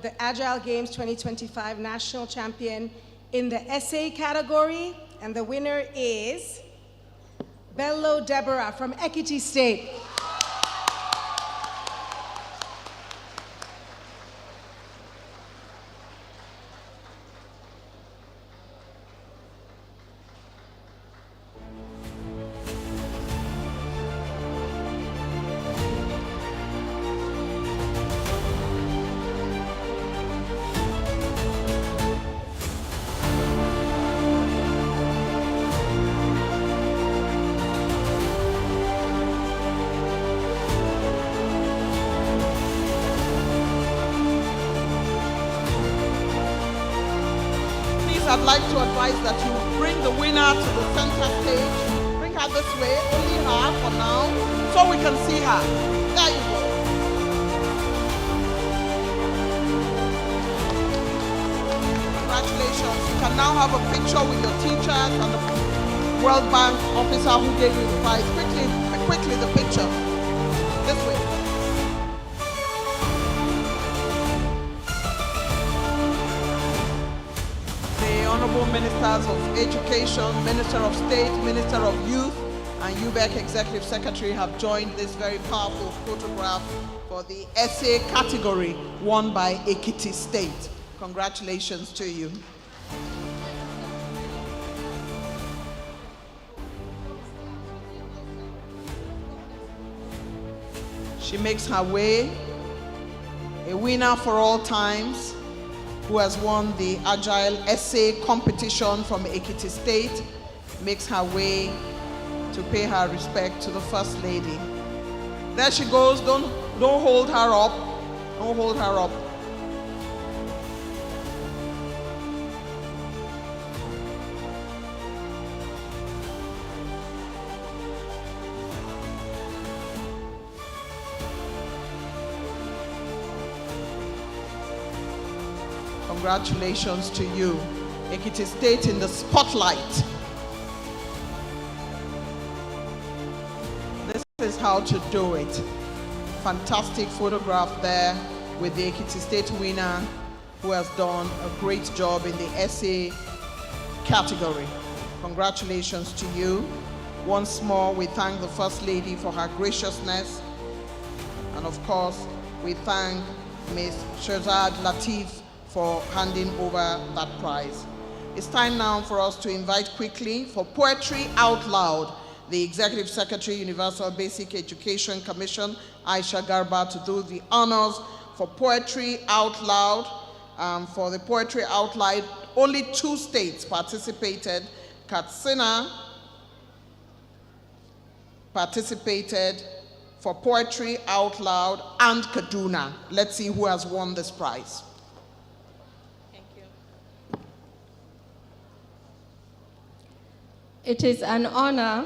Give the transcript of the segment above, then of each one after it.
The Agile Games 2025 National Champion in the essay category, and the winner is Bello Deborah from Ekiti State. I'd like to advise that you bring the winner to the center stage. Bring her this way, only her for now, so we can see her. There you go. Congratulations. You can now have a picture with your teachers and the World Bank officer who gave you the prize. Quickly the picture. This way. Honorable Ministers of Education, Minister of State, Minister of Youth, and UBEC Executive Secretary have joined this very powerful photograph for the essay category won by Ekiti State. Congratulations to you. She makes her way, a winner for all times, who has won the Agile essay competition from Ekiti State, makes her way to pay her respect to the First Lady. There she goes. Don't hold her up. Don't hold her up. Congratulations to you. Ekiti State in the spotlight. This is how to do it. Fantastic photograph there with the Ekiti State winner who has done a great job in the essay category. Congratulations to you. Once more, we thank the First Lady for her graciousness. And of course, we thank Ms. Shehzad Latif for handing over that prize. It's time now for us to invite quickly for Poetry Out Loud, the Executive Secretary, Universal Basic Education Commission, Aisha Garba, to do the honors for Poetry Out Loud. For the Poetry Out Loud, only 2 states participated. Katsina participated for Poetry Out Loud, and Kaduna. Let's see who has won this prize. It is an honor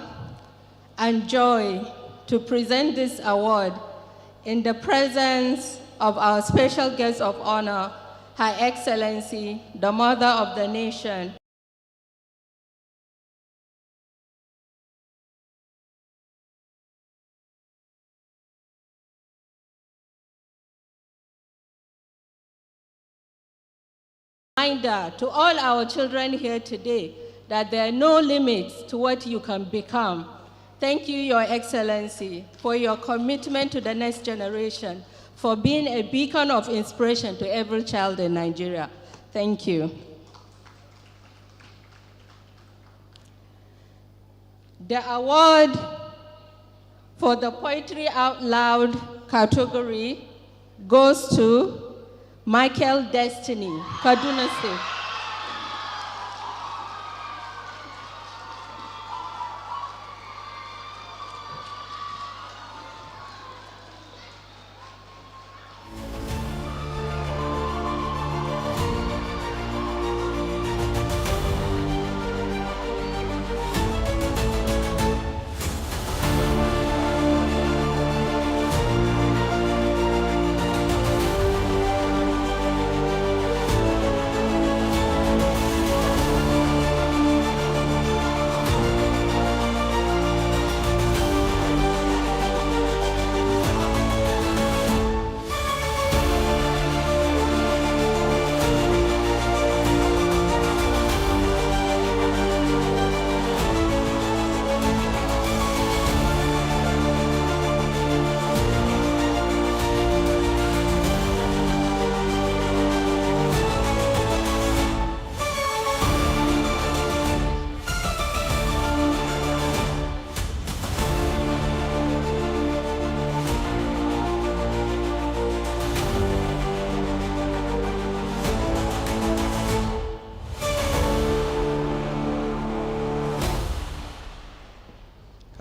and joy to present this award in the presence of our special guest of honor, Her Excellency, the Mother of the Nation. Reminder to all our children here today that there are no limits to what you can become. Thank you, Your Excellency, for your commitment to the next generation, for being a beacon of inspiration to every child in Nigeria. Thank you. The award for the Poetry Out Loud category goes to Michael Destiny, Kaduna State.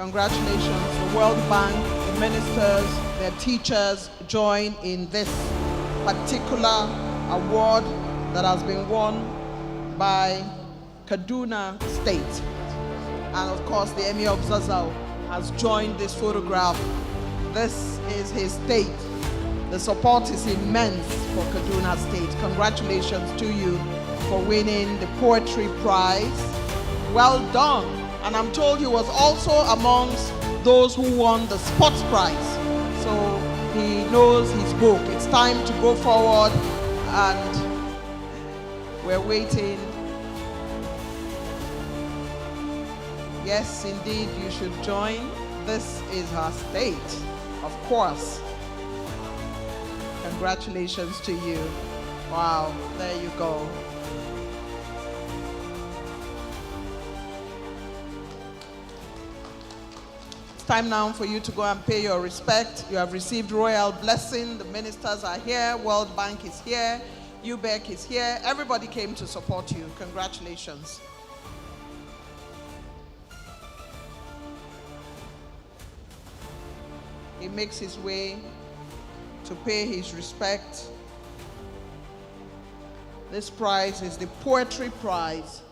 Congratulations. The World Bank, the ministers, their teachers join in this particular award that has been won by Kaduna State. And of course, the Emir of Zazzau has joined this photograph. This is his state. The support is immense for Kaduna State. Congratulations to you for winning the Poetry Prize. Well done. And I'm told he was also amongst those who won the Sports Prize. So he knows his book. It's time to go forward, and we're waiting. Yes, indeed, you should join. This is her state, of course. Congratulations to you. Wow, there you go. It's time now for you to go and pay your respect. You have received royal blessing. The ministers are here. World Bank is here. UBEC is here. Everybody came to support you. Congratulations. He makes his way to pay his respect. This prize is the Poetry Prize.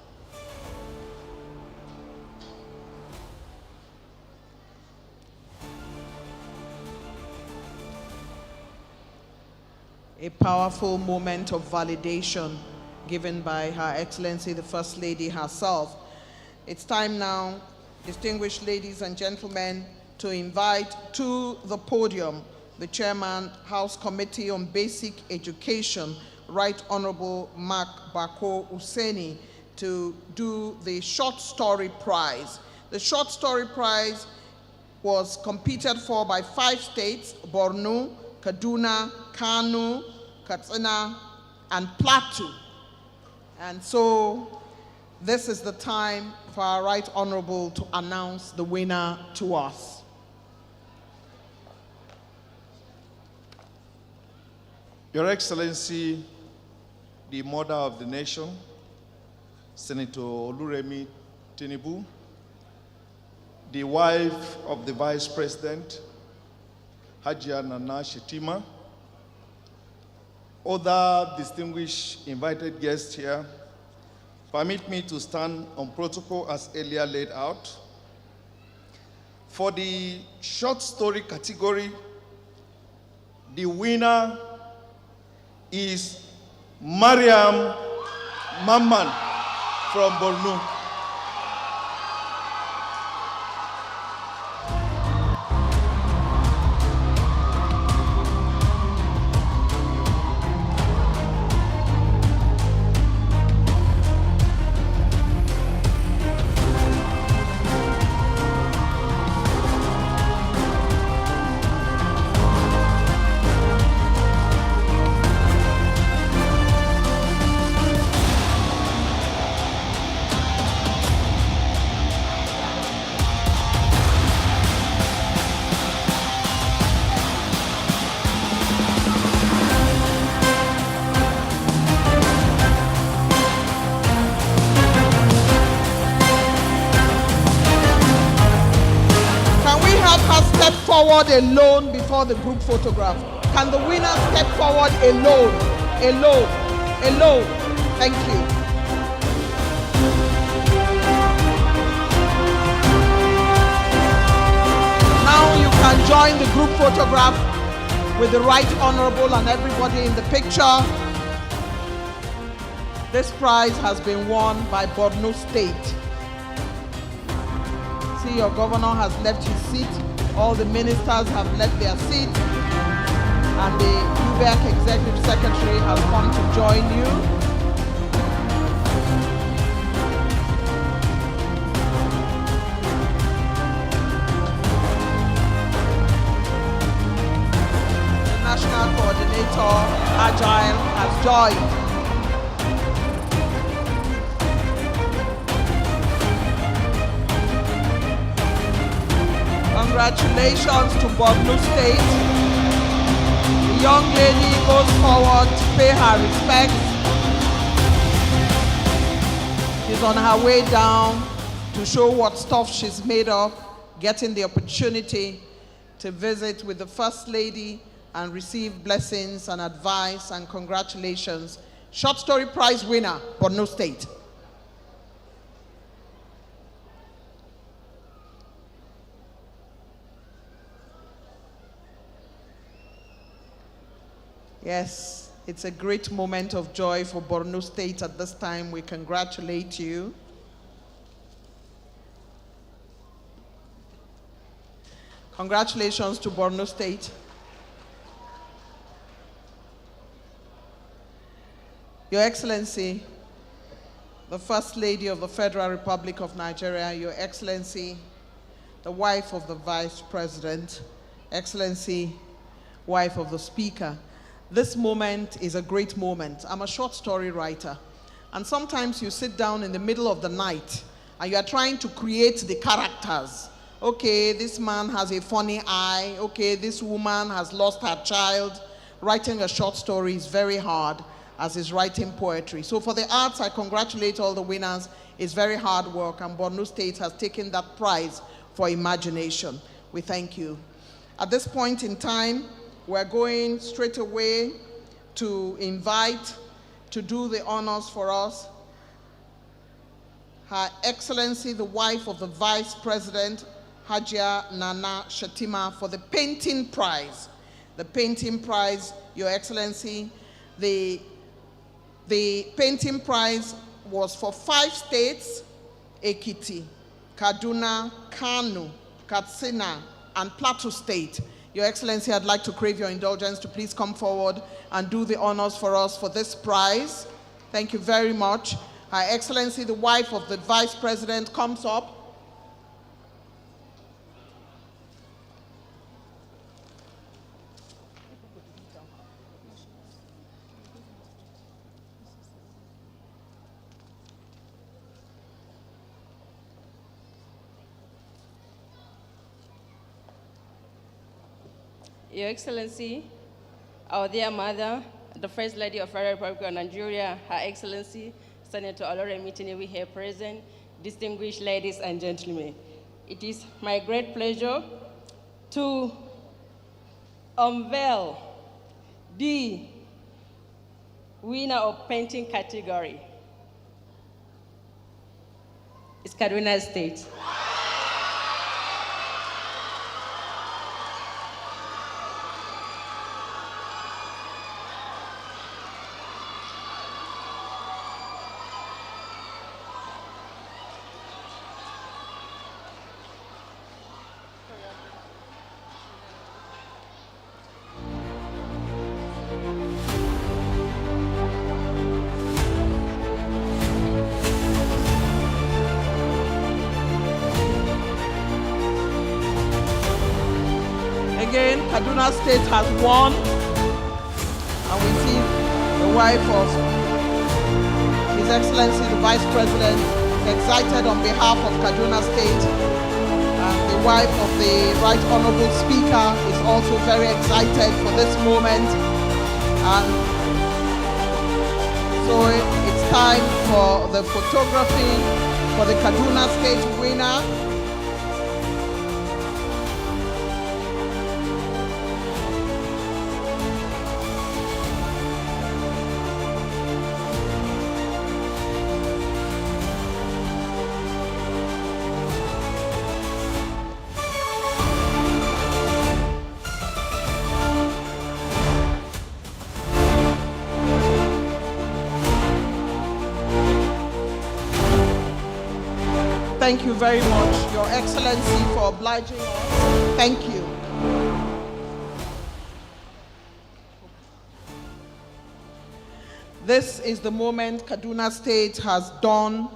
A powerful moment of validation given by Her Excellency the First Lady herself. It's time now, distinguished ladies and gentlemen, to invite to the podium the Chairman, House Committee on Basic Education, Right Honorable Mark Bako Useni, to do the Short Story Prize. The Short Story Prize was competed for by 5 states: Borno, Kaduna, Kano, Katsina, and Plateau. And so this is the time for our Right Honorable to announce the winner to us. Your Excellency, the Mother of the Nation, Senator Oluremi Tinubu, the wife of the Vice President, Hajia Nana Shetima, other distinguished invited guests here, permit me to stand on protocol as earlier laid out. For the short story category, the winner is Mariam Mamman from Borno. Forward alone before the group photograph. Can the winner step forward alone? Alone. Thank you. Now you can join the group photograph with the Right Honorable and everybody in the picture. This prize has been won by Borno State. See, your governor has left his seat. All the ministers have left their seats, and the UBEC Executive Secretary has come to join you. The National Coordinator, Agile, has joined. Congratulations to Borno State. The young lady goes forward to pay her respects. She's on her way down to show what stuff she's made of. getting the opportunity to visit with the First Lady and receive blessings and advice and congratulations. Short story prize winner, Borno State. Yes, it's a great moment of joy for Borno State at this time. We congratulate you. Congratulations to Borno State. Your Excellency, the First Lady of the Federal Republic of Nigeria, Your Excellency, the wife of the Vice President, Excellency, wife of the Speaker. This moment is a great moment. I'm a short story writer, and sometimes you sit down in the middle of the night and you are trying to create the characters. Okay, this man has a funny eye. Okay, this woman has lost her child. Writing a short story is very hard, as is writing poetry. So for the arts, I congratulate all the winners. It's very hard work, and Borno State has taken that prize for imagination. We thank you. At this point in time, we're going straight away to invite to do the honors for us Her Excellency, the wife of the Vice President, Hajia Nana Shatima, for the painting prize. The painting prize, Your Excellency, the painting prize was for 5 states: Ekiti, Kaduna, Kano, Katsina, and Plateau State. Your Excellency, I'd like to crave your indulgence to please come forward and do the honors for us for this prize. Thank you very much. Her Excellency, the wife of the Vice President, comes up. Your Excellency, our dear mother, the First Lady of the Federal Republic of Nigeria, Her Excellency, Senator Oloremi Tinubu here present, distinguished ladies and gentlemen. It is my great pleasure to unveil the winner of painting category. It's Kaduna State. Again, Kaduna State has won, and we see the wife of His Excellency, the Vice President, is excited on behalf of Kaduna State, and the wife of the Right Honorable Speaker is also very excited for this moment. And so it's time for the photography for the Kaduna State winner. Thank you very much, Your Excellency, for obliging us. Thank you. This is the moment Kaduna State has done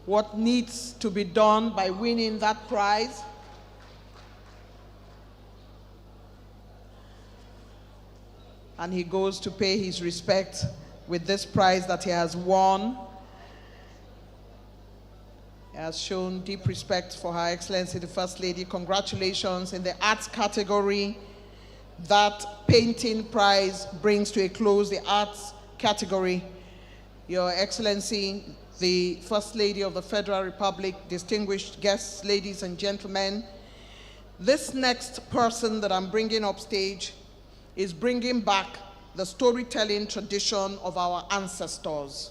what needs to be done by winning that prize. And he goes to pay his respect with this prize that he has won. He has shown deep respect for Her Excellency, the First Lady. Congratulations. In the arts category, that painting prize brings to a close the arts category. Your Excellency, the First Lady of the Federal Republic, distinguished guests, ladies and gentlemen, this next person that I'm bringing up stage is bringing back the storytelling tradition of our ancestors.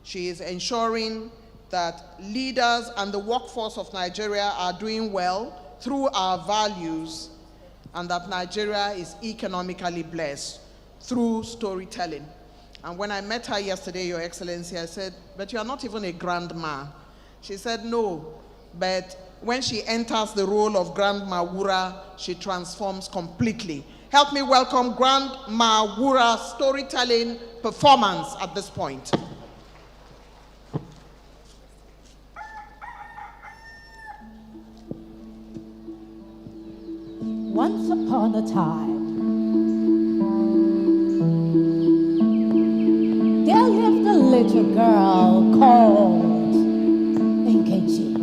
She is ensuring that leaders and the workforce of Nigeria are doing well through our values, and that Nigeria is economically blessed through storytelling. And when I met her yesterday, Your Excellency, I said, but you are not even a grandma. She said, no, but when she enters the role of Grandma Wura, she transforms completely. Help me welcome Grandma Wura's storytelling performance at this point. Once upon a time, there lived a little girl called Nkechi.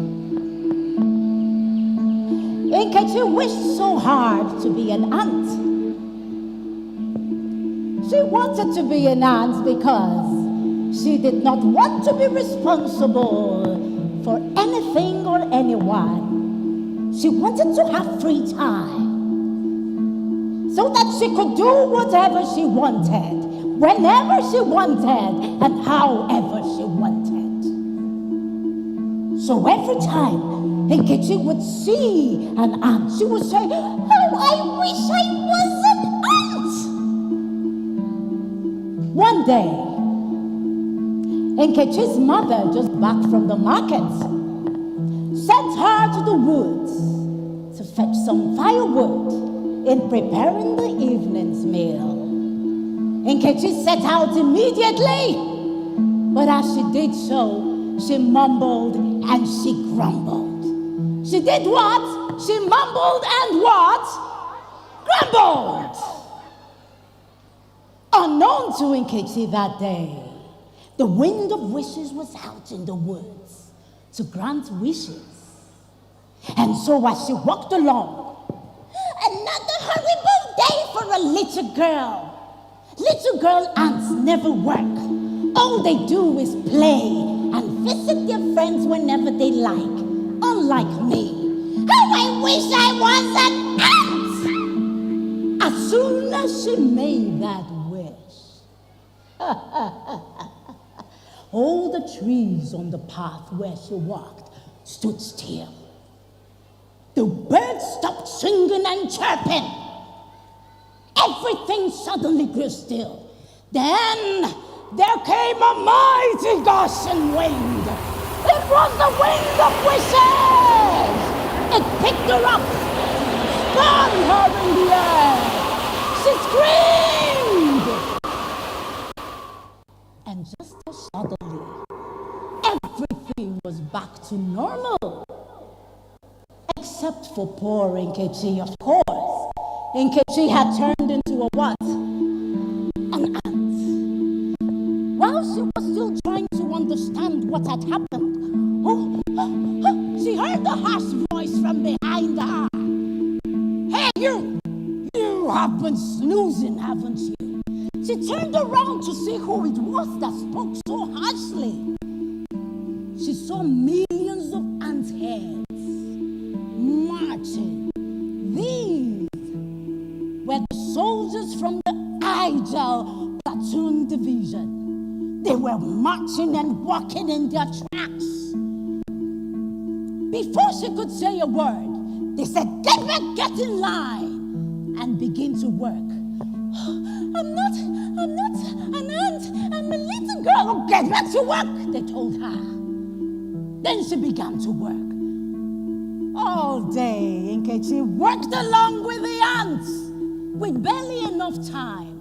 Nkechi wished so hard to be an ant. She wanted to be an ant because she did not want to be responsible for anything or anyone. She wanted to have free time, so that she could do whatever she wanted, whenever she wanted, and however she wanted. So every time Nkechi would see an ant, she would say, "Oh, I wish I was an ant." One day, Nkechi's mother, just back from the market, sent her to the woods to fetch some firewood in preparing the evening's meal. Nkechi set out immediately, but as she did so, she mumbled and she grumbled. She did what? She mumbled and what? Grumbled. Unknown to Nkechi that day, the wind of wishes was out in the woods to grant wishes. And so as she walked along, another horrible day for a little girl. Little girl ants never work. All they do is play and visit their friends whenever they like. Unlike me. Oh, I wish I was an ant! As soon as she made that wish, all the trees on the path where she walked stood still. The birds stopped singing and chirping. Everything suddenly grew still. Then there came a mighty gushing wind. It was the wind of wishes. It picked her up, spun her in the air. She screamed. And just as suddenly, everything was back to normal. Except for poor Nkechi, of course. Nkechi had turned into a what? An ant. While she was still trying to understand what had happened, she heard a harsh voice from behind her. Hey, you! You have been snoozing, haven't you? She turned around to see who it was that spoke so harshly. She saw millions of ant heads marching. These were the soldiers from the Agile platoon division. They were marching and walking in their tracks. Before she could say a word, they said, "Get back, get in line," and begin to work. I'm not an ant, I'm a little girl. Oh, get back to work, they told her. Then she began to work. All day, Nkechi worked along with the ants, with barely enough time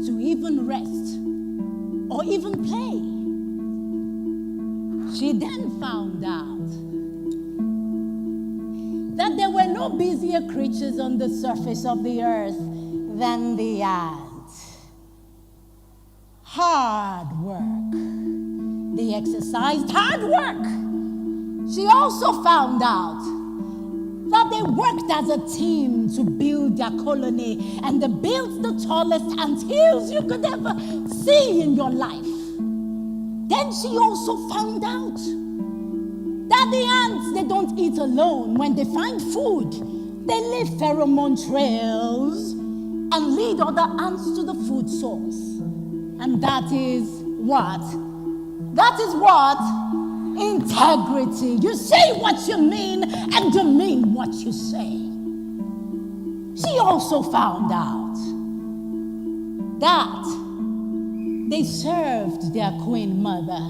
to even rest or even play. She then found out that there were no busier creatures on the surface of the earth than the ant. Hard work. They exercised hard work. She also found out that they worked as a team to build their colony, and they built the tallest ant hills you could ever see in your life. Then she also found out that the ants, they don't eat alone. When they find food, they leave pheromone trails and lead other ants to the food source. And that is what? That is what? Integrity. You say what you mean and you mean what you say. She also found out that they served their queen mother,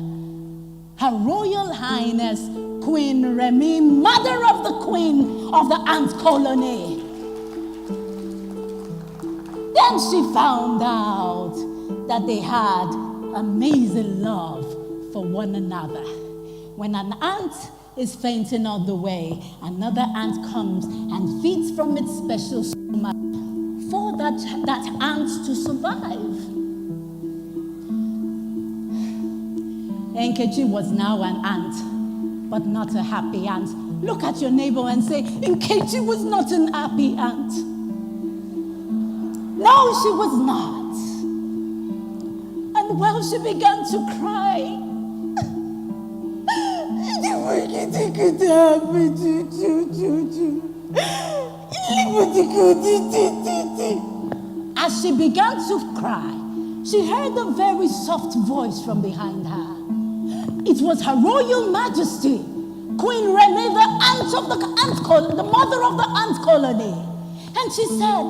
Her Royal Highness Queen Remy, mother of the queen of the ant colony. Then she found out that they had amazing love for one another. When an ant is fainting on the way, another ant comes and feeds from its special stomach for that ant to survive. Nkechi was now an ant, but not a happy ant. Look at your neighbor and say, Nkechi was not an happy ant. No, she was not. And well, she began to cry. As she began to cry, she heard a very soft voice from behind her. It was Her Royal Majesty, Queen Remy, the ant of the ant colony, the mother of the ant colony. And she said,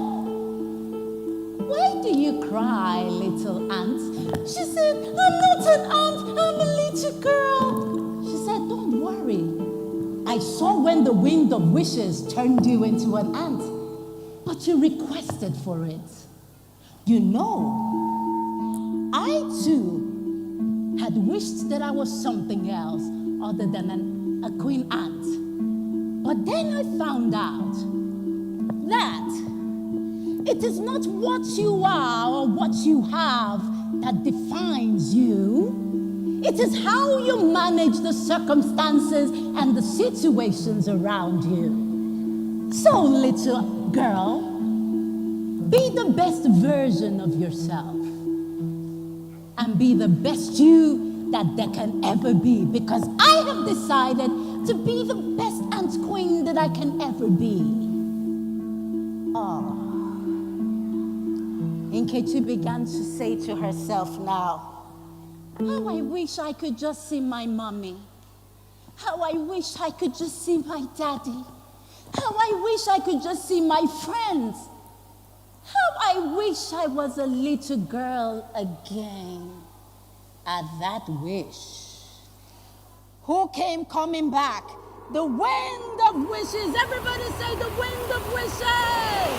"Why do you cry, little ant?" She said, "I'm not an ant, I'm a little girl." She said, "Don't worry. I saw when the wind of wishes turned you into an ant, but you requested for it. You know, I too had wished that I was something else other than a queen ant. But then I found out that it is not what you are or what you have that defines you. It is how you manage the circumstances and the situations around you. So, little girl, be the best version of yourself. And be the best you that there can ever be. Because I have decided to be the best ant queen that I can ever be." Oh. Nkechi began to say to herself now, "How I wish I could just see my mommy. How I wish I could just see my daddy. How I wish I could just see my friends. How I wish I was a little girl again." At that wish, who came coming back? The wind of wishes. Everybody say the wind of wishes.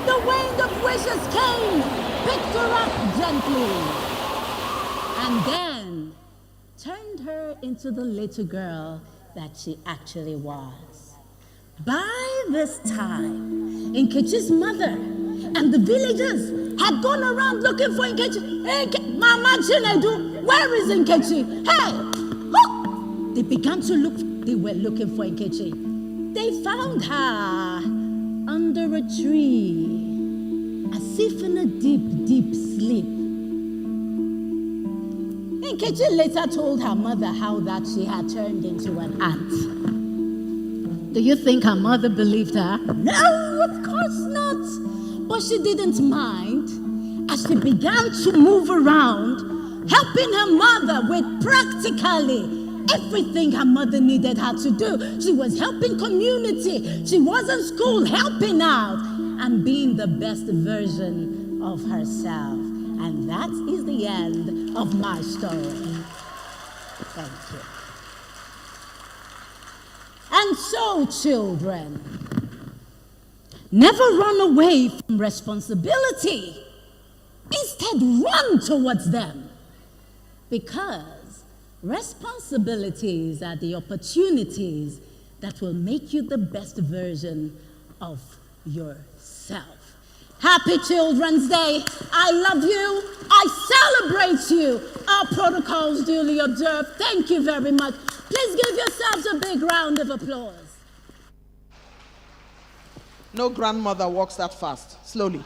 The wind of wishes came, picked her up gently, and then turned her into the little girl that she actually was. By this time, Nkechi's mother and the villagers had gone around looking for Nkechi. "Hey, Mama Chinedu, where is Nkechi? Hey!" Oh! They began to look. They were looking for Nkechi. They found her under a tree, as if in a deep, deep sleep. Nkechi later told her mother how that she had turned into an ant. Do you think her mother believed her? No, of course not. But she didn't mind as she began to move around, helping her mother with practically everything her mother needed her to do. She was helping community. She was in school helping out and being the best version of herself. And that is the end of my story. Thank you. And so, children, never run away from responsibility. Instead, run towards them. Because responsibilities are the opportunities that will make you the best version of yourself. Happy Children's Day. I love you. I celebrate you. Our protocols duly observed. Thank you very much. Please give yourselves a big round of applause. No grandmother walks that fast. Slowly.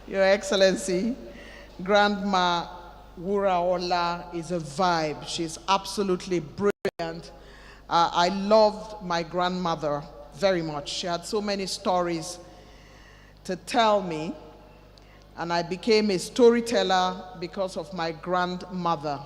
Your Excellency, Grandma Wuraola is a vibe. She's absolutely brilliant. I loved my grandmother very much. She had so many stories to tell me, and I became a storyteller because of my grandmother.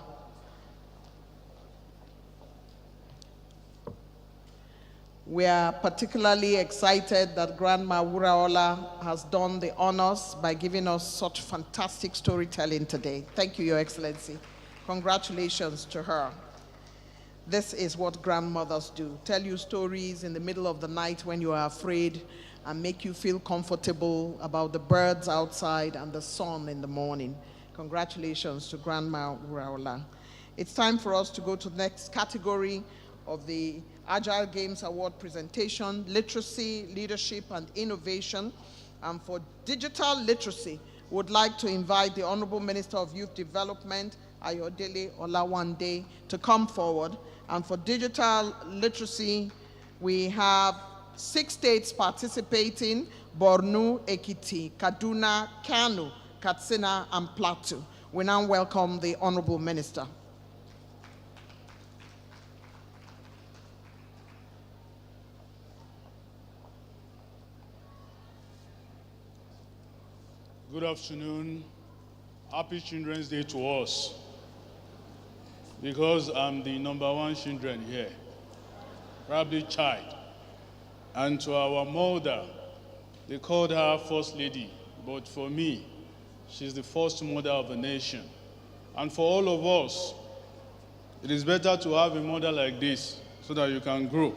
We are particularly excited that Grandma Wuraola has done the honors by giving us such fantastic storytelling today. Thank you, Your Excellency. Congratulations to her. This is what grandmothers do. Tell you stories in the middle of the night when you are afraid and make you feel comfortable about the birds outside and the sun in the morning. Congratulations to Grandma Wuraola. It's time for us to go to the next category of the Agile Games Award presentation, Literacy, Leadership, and Innovation. And for digital literacy, would like to invite the Honorable Minister of Youth Development, Ayodele Olawande, to come forward. And for digital literacy, we have 6 states participating: Borno, Ekiti, Kaduna, Kano, Katsina, and Plateau. We now welcome the Honorable Minister. Good afternoon. Happy Children's Day to us. Because I'm the #1 children here, probably child. And to our mother, they called her First Lady, but for me, she's the first mother of the nation. And for all of us, it is better to have a mother like this so that you can grow.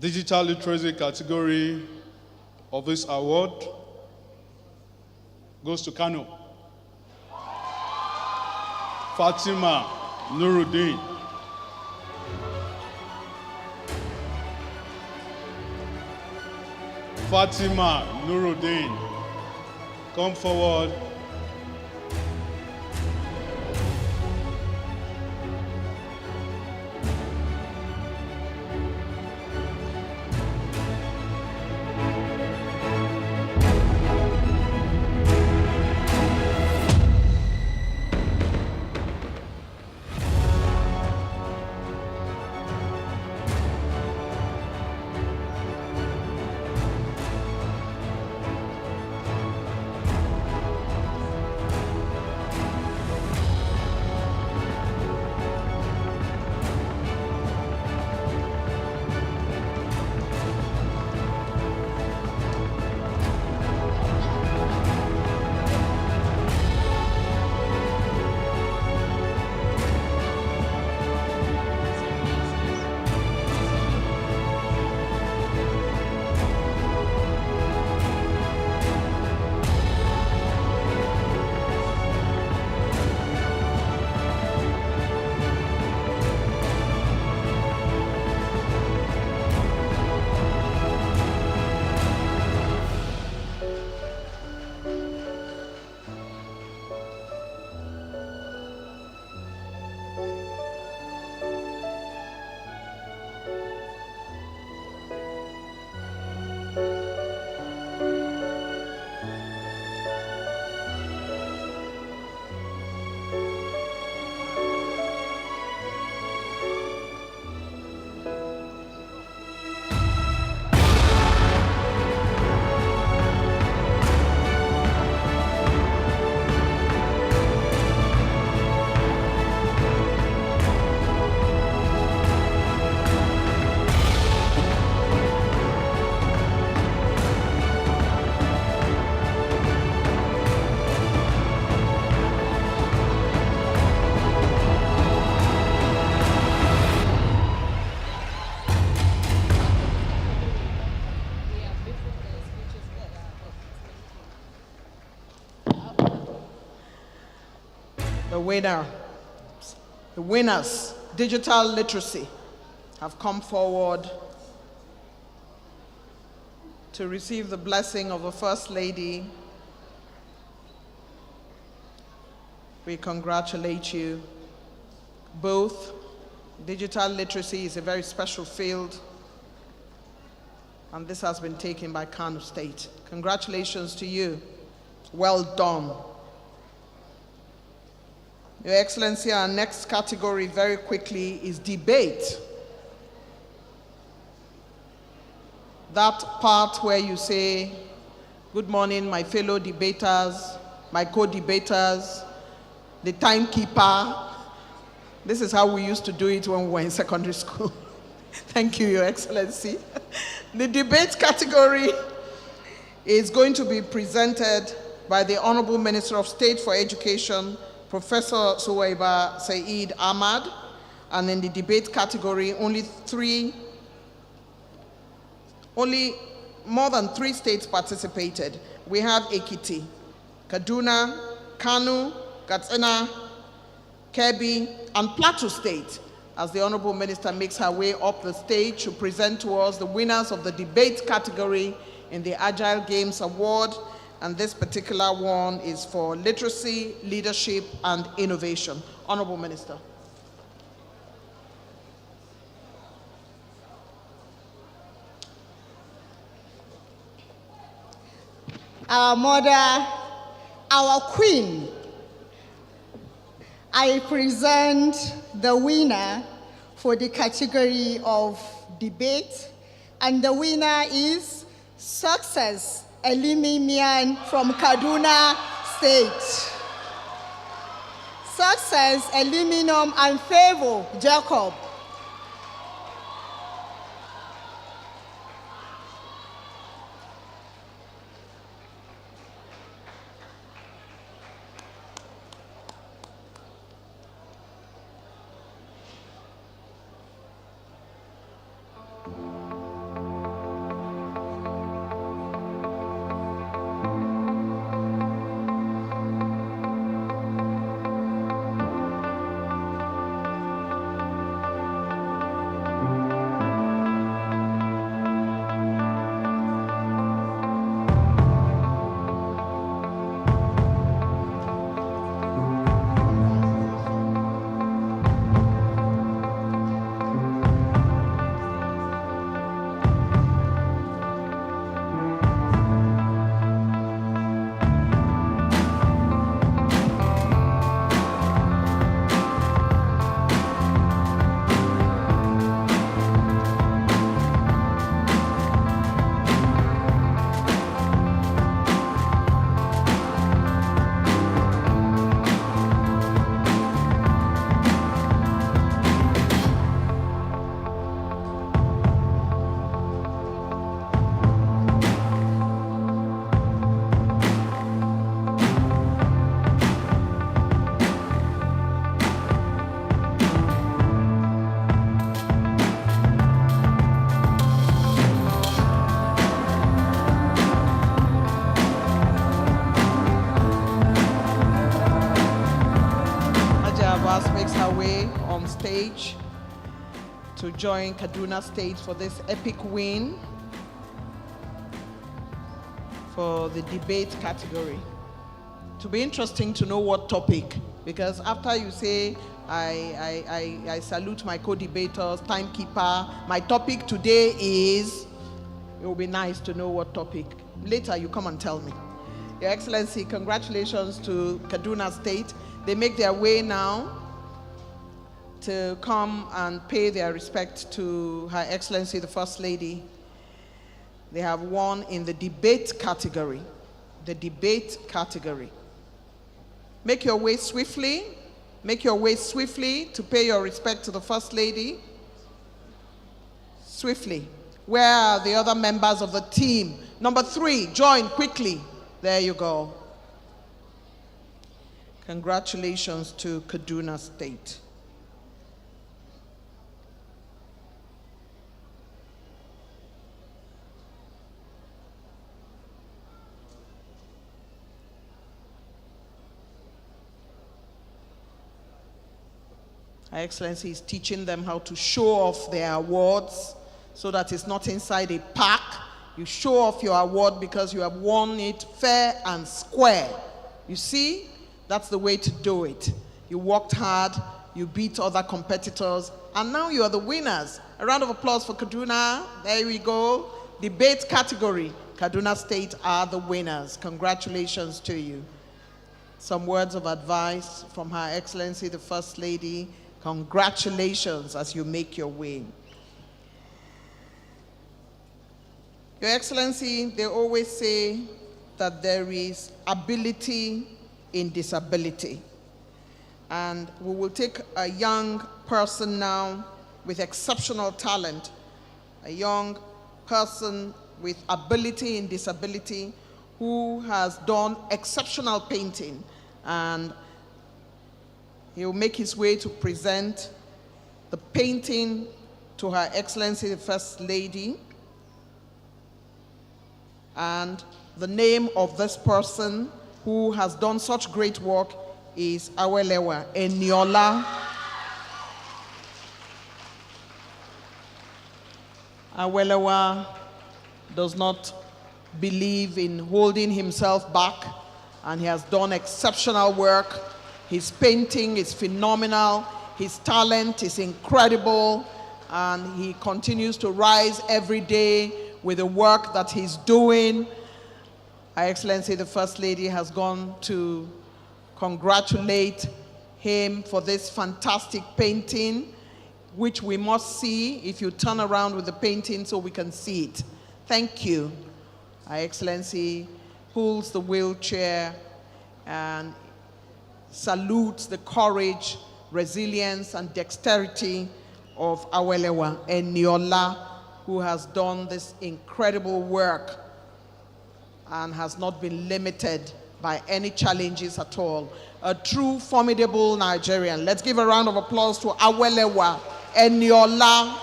Digital literacy category of this award goes to Kano. Fatima Nuruddin. Fatima Nuruddin, come forward. The winners, digital literacy, have come forward to receive the blessing of the First Lady. We congratulate you both. Digital literacy is a very special field, and this has been taken by Kano State. Congratulations to you. Well done. Your Excellency, our next category very quickly is debate. That part where you say, good morning, my fellow debaters, my co-debaters, the timekeeper. This is how we used to do it when we were in secondary school. Thank you, Your Excellency. The debate category is going to be presented by the Honorable Minister of State for Education, Professor Suwaiba Saeed Ahmad. And in the debate category, only more than 3 states participated. We have Ekiti, Kaduna, Kano, Katsina, Kebbi, and Plateau State, as the Honorable Minister makes her way up the stage to present to us the winners of the debate category in the Agile Games Award. And this particular one is for literacy, leadership, and innovation. Honorable Minister. Our mother, our queen, I present the winner for the category of debate, and the winner is Success Elimimian from Kaduna State. Success Eliminum and Favor Jacob. Makes her way on stage to join Kaduna State for this epic win for the debate category. To be interesting to know what topic, because after you say, I salute my co-debaters, timekeeper, my topic today is, it will be nice to know what topic. Later you come and tell me. Your Excellency, congratulations to Kaduna State. They make their way now to come and pay their respect to Her Excellency the First Lady. They have won in the debate category. The debate category. Make your way swiftly. Make your way swiftly to pay your respect to the First Lady. Swiftly. Where are the other members of the team? Number 3, join quickly. There you go. Congratulations to Kaduna State. Her Excellency is teaching them how to show off their awards so that it's not inside a pack. You show off your award because you have won it fair and square. You see, that's the way to do it. You worked hard, you beat other competitors, and now you are the winners. A round of applause for Kaduna. There we go. Debate category. Kaduna State are the winners. Congratulations to you. Some words of advice from Her Excellency, the First Lady. Congratulations as you make your way. Your Excellency, they always say that there is ability in disability. And we will take a young person now with exceptional talent, a young person with ability in disability who has done exceptional painting, and he will make his way to present the painting to Her Excellency the First Lady. And the name of this person who has done such great work is Awelewa Eniola. Awelewa does not believe in holding himself back, and he has done exceptional work. His painting is phenomenal, his talent is incredible, and he continues to rise every day with the work that he's doing. Her Excellency the First Lady has gone to congratulate him for this fantastic painting, which we must see if you turn around with the painting so we can see it. Thank you. Her Excellency pulls the wheelchair and salutes the courage, resilience, and dexterity of Awelewa Eniola, who has done this incredible work and has not been limited by any challenges at all. A true formidable Nigerian. Let's give a round of applause to Awelewa Eniola,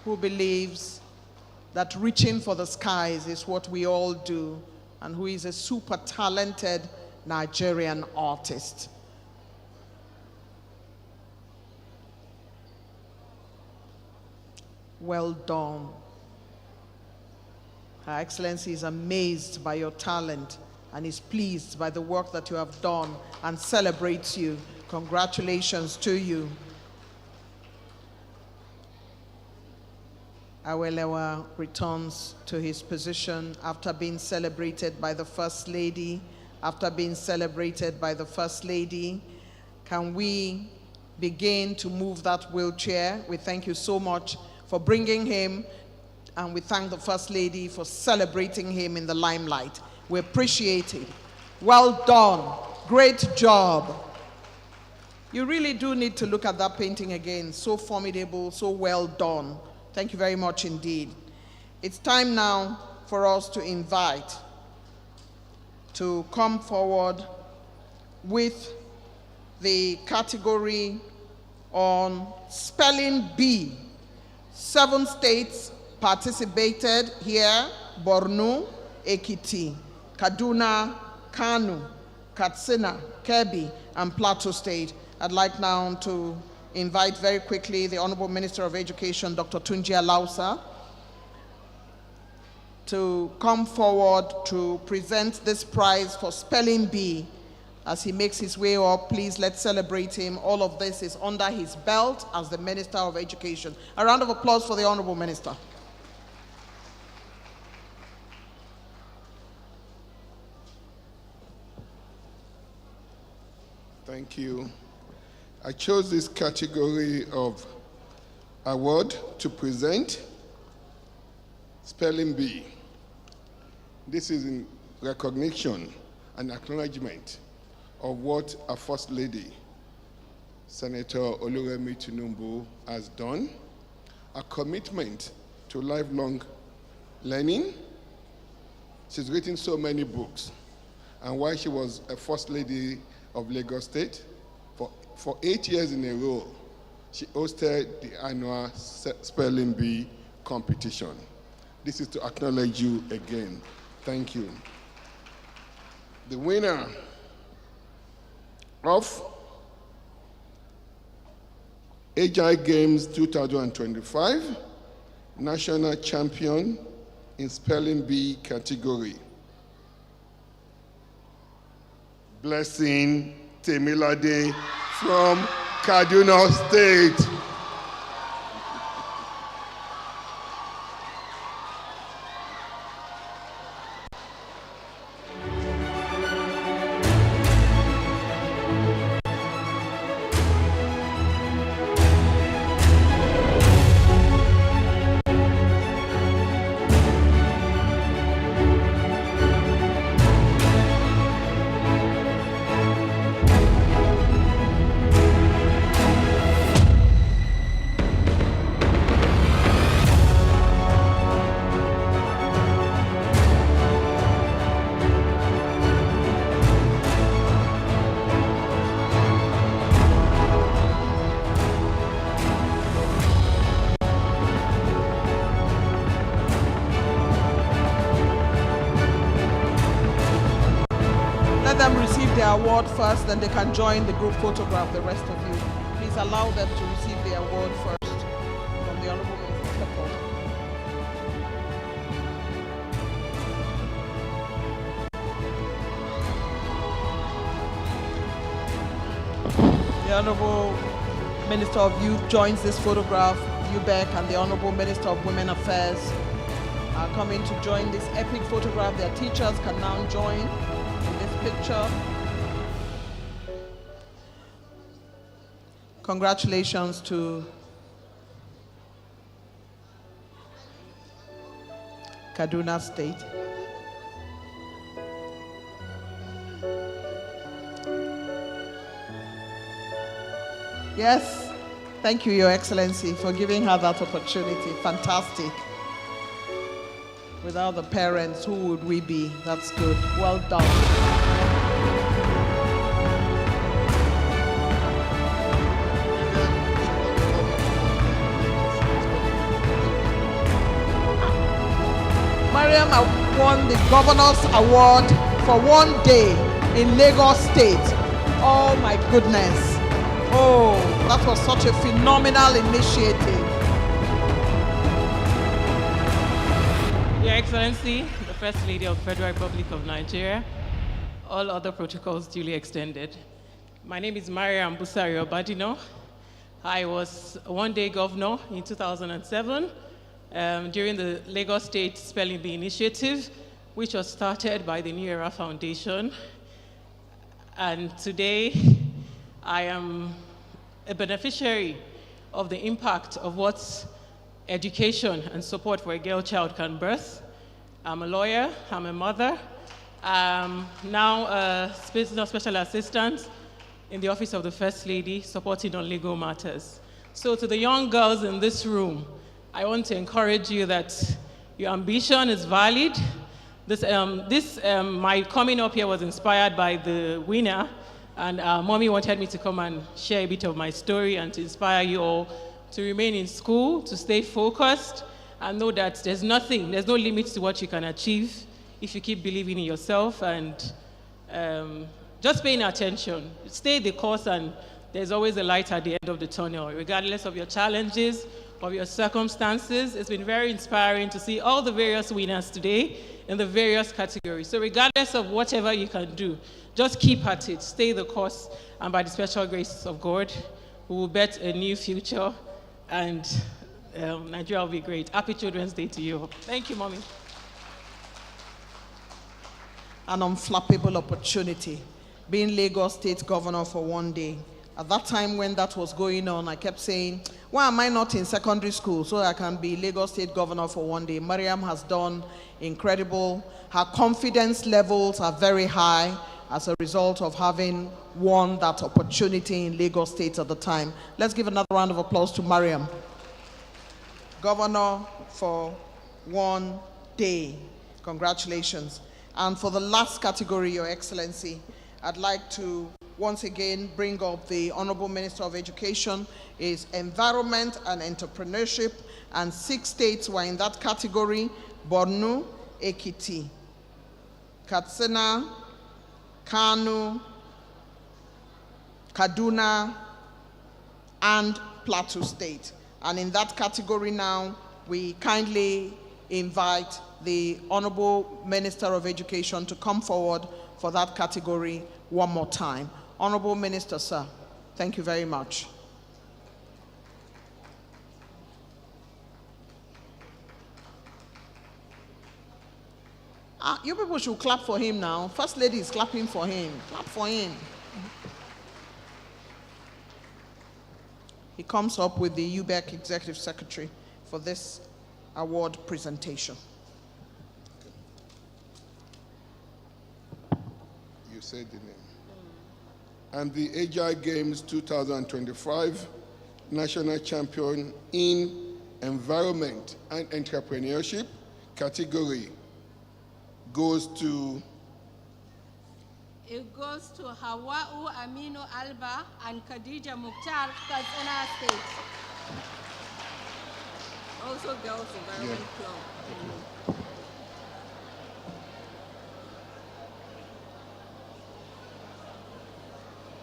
who believes that reaching for the skies is what we all do, and who is a super talented Nigerian artist. Well done. Her Excellency is amazed by your talent and is pleased by the work that you have done and celebrates you. Congratulations to you. Awelewa returns to his position after being celebrated by the First Lady. After being celebrated by the First Lady, can we begin to move that wheelchair? We thank you so much for bringing him, and we thank the First Lady for celebrating him in the limelight. We appreciate it. Well done. Great job. You really do need to look at that painting again. So formidable, so well done. Thank you very much indeed. It's time now for us to invite to come forward with the category on spelling bee. 7 states participated here: Borno, Ekiti, Kaduna, Kano, Katsina, Kebbi, and Plateau State. I'd like now to invite very quickly the Honorable Minister of Education, Dr. Tunji Alausa, to come forward to present this prize for spelling bee. As he makes his way up, please let's celebrate him. All of this is under his belt as the Minister of Education. A round of applause for the Honorable Minister. Thank you. I chose this category of award to present Spelling Bee. This is in recognition and acknowledgement of what our First Lady, Senator Oluremi Tinubu, has done, a commitment to lifelong learning. She's written so many books, and while she was a First Lady of Lagos State, for 8 years in a row, she hosted the annual Spelling Bee competition. This is to acknowledge you again. Thank you. The winner of Agile Games 2025, National Champion in Spelling Bee category, Blessing Temilade from Kaduna State. their award first, then they can join the group photograph, the rest of you. Please allow them to receive the award first from the Honorable Minister. Step forward. The Honorable Minister of Youth joins this photograph. UBEC and the Honorable Minister of Women Affairs are coming to join this epic photograph. Their teachers can now join in this picture. Congratulations to Kaduna State. Yes, thank you, Your Excellency, for giving her that opportunity. Fantastic. Without the parents, who would we be? That's good. Well done. Mariam won the Governor's Award for one day in Lagos State. Oh my goodness. Oh, that was such a phenomenal initiative. Your Excellency, the First Lady of the Federal Republic of Nigeria, all other protocols duly extended. My name is Mariam Busari Obadino. I was a one-day governor in 2007 during the Lagos State Spelling Bee Initiative, which was started by the New Era Foundation. And today, I am a beneficiary of the impact of what education and support for a girl child can birth. I'm a lawyer, I'm a mother, I'm now a special assistant in the Office of the First Lady, supporting on legal matters. So to the young girls in this room, I want to encourage you that your ambition is valid. My coming up here was inspired by the winner, and Mommy wanted me to come and share a bit of my story and to inspire you all to remain in school, to stay focused, and know that there's no limit to what you can achieve if you keep believing in yourself and just paying attention. Stay the course, and there's always a light at the end of the tunnel, regardless of your challenges, of your circumstances. It's been very inspiring to see all the various winners today in the various categories. So regardless of whatever you can do, just keep at it, stay the course, and by the special grace of God, we will bet a new future, and Nigeria will be great. Happy Children's Day to you. Thank you, Mommy. An unflappable opportunity, being Lagos State Governor for one day. At that time when that was going on, I kept saying, why am I not in secondary school so I can be Lagos State Governor for one day? Mariam has done incredible. Her confidence levels are very high as a result of having won that opportunity in Lagos State at the time. Let's give another round of applause to Mariam. Governor for one day. Congratulations. And for the last category, Your Excellency, I'd like to once again bring up the Honorable Minister of Education, is Environment and Entrepreneurship, and 6 states were in that category: Borno, Ekiti, Katsina, Kano, Kaduna, and Plateau State. And in that category now, we kindly invite the Honorable Minister of Education to come forward for that category one more time. Honorable Minister, sir, thank you very much. You people should clap for him now. First Lady is clapping for him. Clap for him. He comes up with the UBEC Executive Secretary for this award presentation. You said the name. And the Agile Games 2025 National Champion in Environment and Entrepreneurship category goes to... It goes to Hawa'u Aminu Alba and Khadija Mukhtar, Katsina State. Also Girls Environment Club.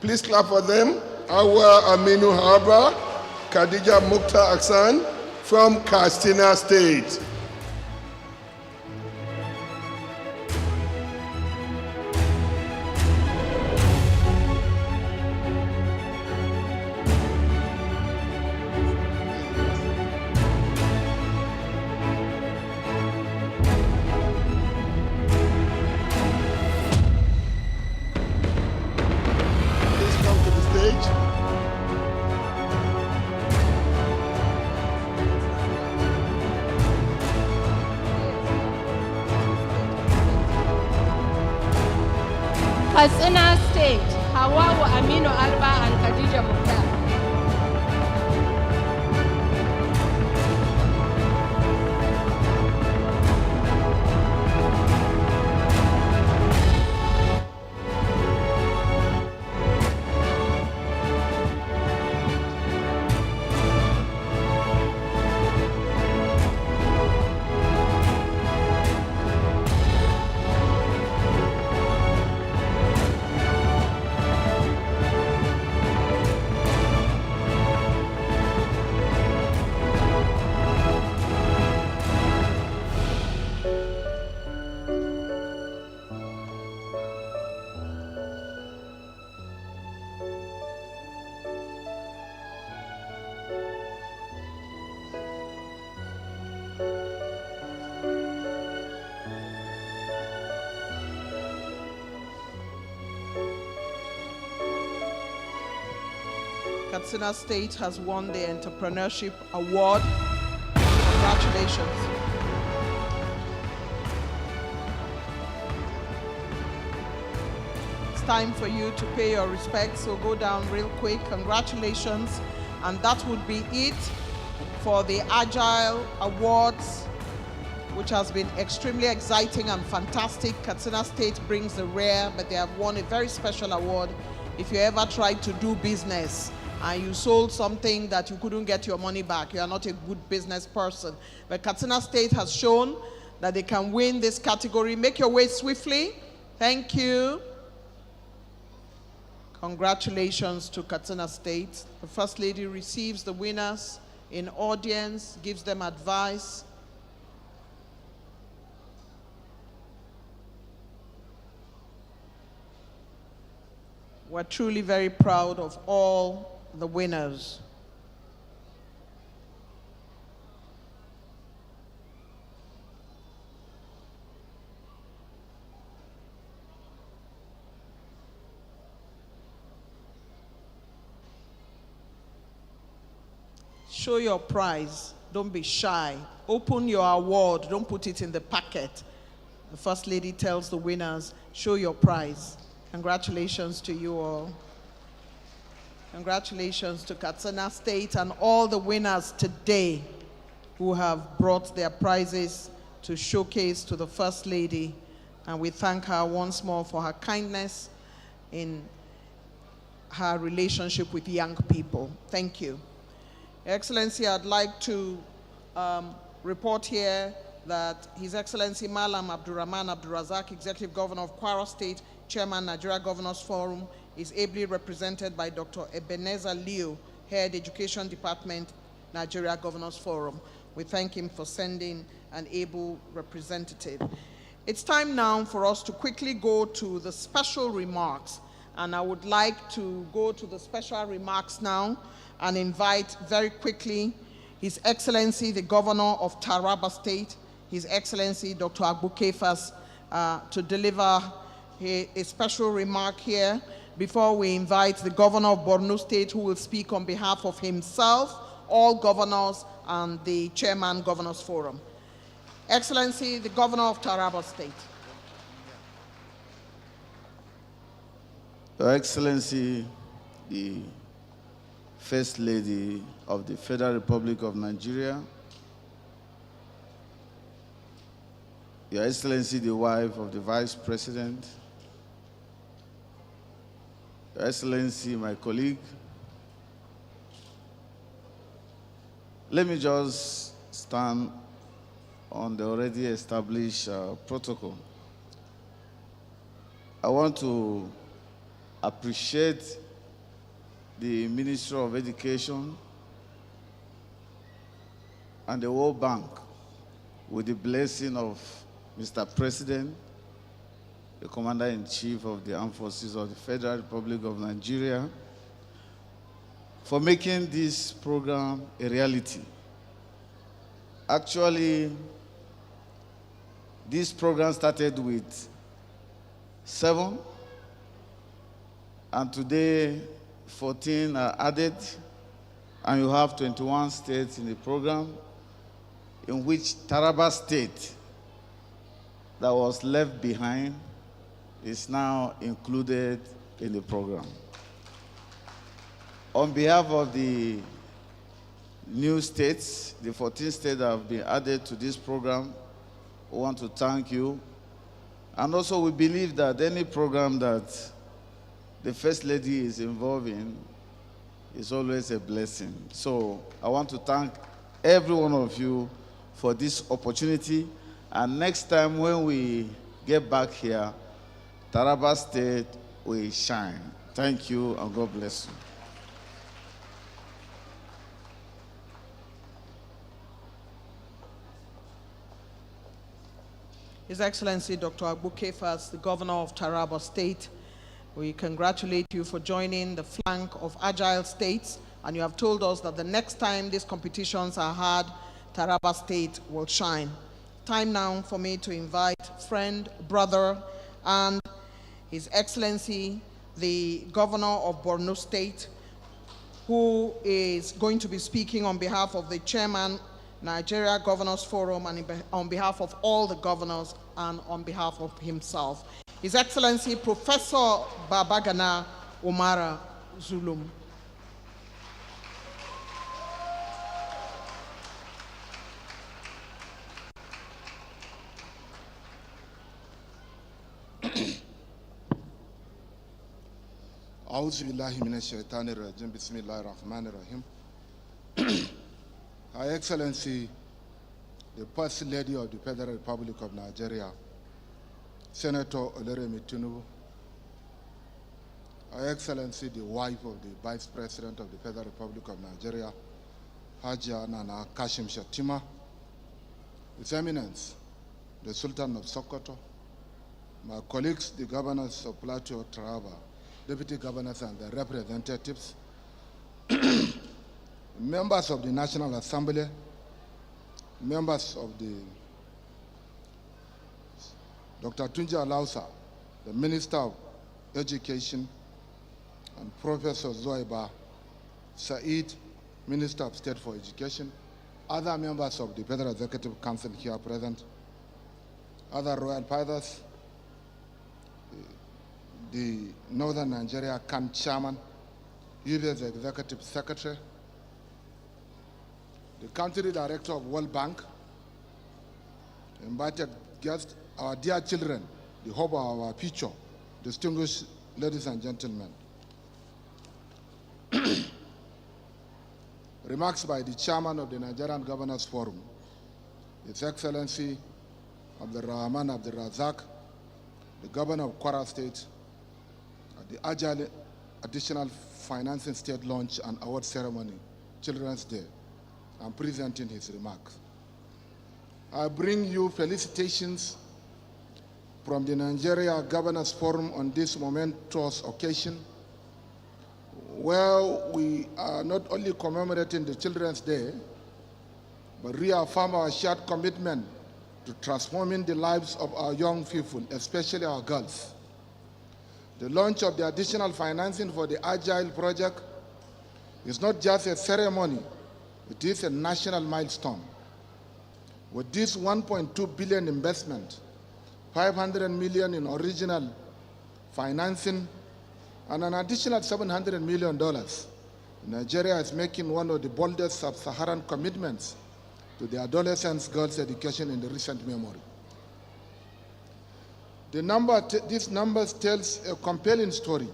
Please clap for them. Awa Aminu Harba, Khadija Mukhtar Aksan from Katsina State. Please come to the stage. Katsina State, Hawawu Aminu Alba and Khadija Mukhtar. Katsina State has won the Entrepreneurship Award. Congratulations. It's time for you to pay your respects, so go down real quick. Congratulations. And that would be it for the Agile Awards, which has been extremely exciting and fantastic. Katsina State brings the rare, but they have won a very special award. If you ever tried to do business and you sold something that you couldn't get your money back, you are not a good business person. But Katsina State has shown that they can win this category. Make your way swiftly. Thank you. Congratulations to Katsina State. The First Lady receives the winners in audience, gives them advice. We're truly very proud of all the winners. Show your prize. Don't be shy. Open your award. Don't put it in the packet. The First Lady tells the winners, show your prize. Congratulations to you all. Congratulations to Katsina State and all the winners today who have brought their prizes to showcase to the First Lady. And we thank her once more for her kindness in her relationship with young people. Thank you. Your Excellency, I'd like to report here that His Excellency Malam Abdurrahman Abdurazak, Executive Governor of Kwara State, Chairman, Nigeria Governors Forum, is ably represented by Dr. Ebenezer Leo, Head Education Department, Nigeria Governors Forum. We thank him for sending an able representative. It's time now for us to quickly go to the special remarks. And I would like to go to the special remarks now and invite very quickly His Excellency, the Governor of Taraba State, His Excellency, Dr. Agbu Kefas, to deliver a special remark here before we invite the Governor of Borno State, who will speak on behalf of himself, all governors, and the Chairman Governors Forum. Excellency, the Governor of Taraba State. Your Excellency, the First Lady of the Federal Republic of Nigeria, Your Excellency, the wife of the Vice President, Your Excellency, my colleague, let me just stand on the already established protocol. I want to appreciate the Ministry of Education, and the World Bank, with the blessing of Mr. President, the Commander-in-Chief of the Armed Forces of the Federal Republic of Nigeria, for making this program a reality. Actually, this program started with 7, and today 14 are added, and you have 21 states in the program, in which Taraba State, that was left behind, is now included in the program. On behalf of the new states, the 14 states that have been added to this program, we want to thank you. And also we believe that any program that the First Lady is involved in is always a blessing. So I want to thank every one of you for this opportunity. And next time when we get back here, Taraba State will shine. Thank you and God bless you. His Excellency Dr. Agbu Kefas, the Governor of Taraba State, we congratulate you for joining the flank of Agile states, and you have told us that the next time these competitions are had, Taraba State will shine. Time now for me to invite friend, brother, and His Excellency, the Governor of Borno State, who is going to be speaking on behalf of the Chairman, Nigeria Governors Forum, and on behalf of all the governors and on behalf of himself. His Excellency Professor Babagana Umara Zulum. أعوذ بالله من الشيطان الرجيم بسم الله الرحمن الرحيم. Her Excellency, the First Lady of the Federal Republic of Nigeria, Senator Oloremi Tinubu, Her Excellency, the wife of the Vice President of the Federal Republic of Nigeria, Hajia Nana Kashim Shettima, His Eminence, the Sultan of Sokoto, my colleagues, the governors of Plateau, Taraba, deputy governors and the representatives, members of the National Assembly, members of the Dr. Tunja Lausa, the Minister of Education, and Professor Zoiba Said, Minister of State for Education, other members of the Federal Executive Council here present, other royal fathers, the Northern Nigeria CAN Chairman, UBS Executive Secretary, the Country Director of World Bank, invited guests, our dear children, the hope of our future, distinguished ladies and gentlemen. Remarks by the Chairman of the Nigerian Governors Forum, His Excellency Abdul Rahman Abdul Razak, the Governor of Kwara State, at the Agile Additional Financing State Launch and Award Ceremony, Children's Day. I'm presenting his remarks. I bring you felicitations from the Nigeria Governors Forum on this momentous occasion, where we are not only commemorating the Children's Day, but reaffirm our shared commitment to transforming the lives of our young people, especially our girls. The launch of the additional financing for the Agile project is not just a ceremony, it is a national milestone. With this 1.2 billion investment, 500 million in original financing, and an additional $700 million, Nigeria is making one of the boldest sub-Saharan commitments to the adolescents' girls' education in the recent memory. These numbers tells a compelling story.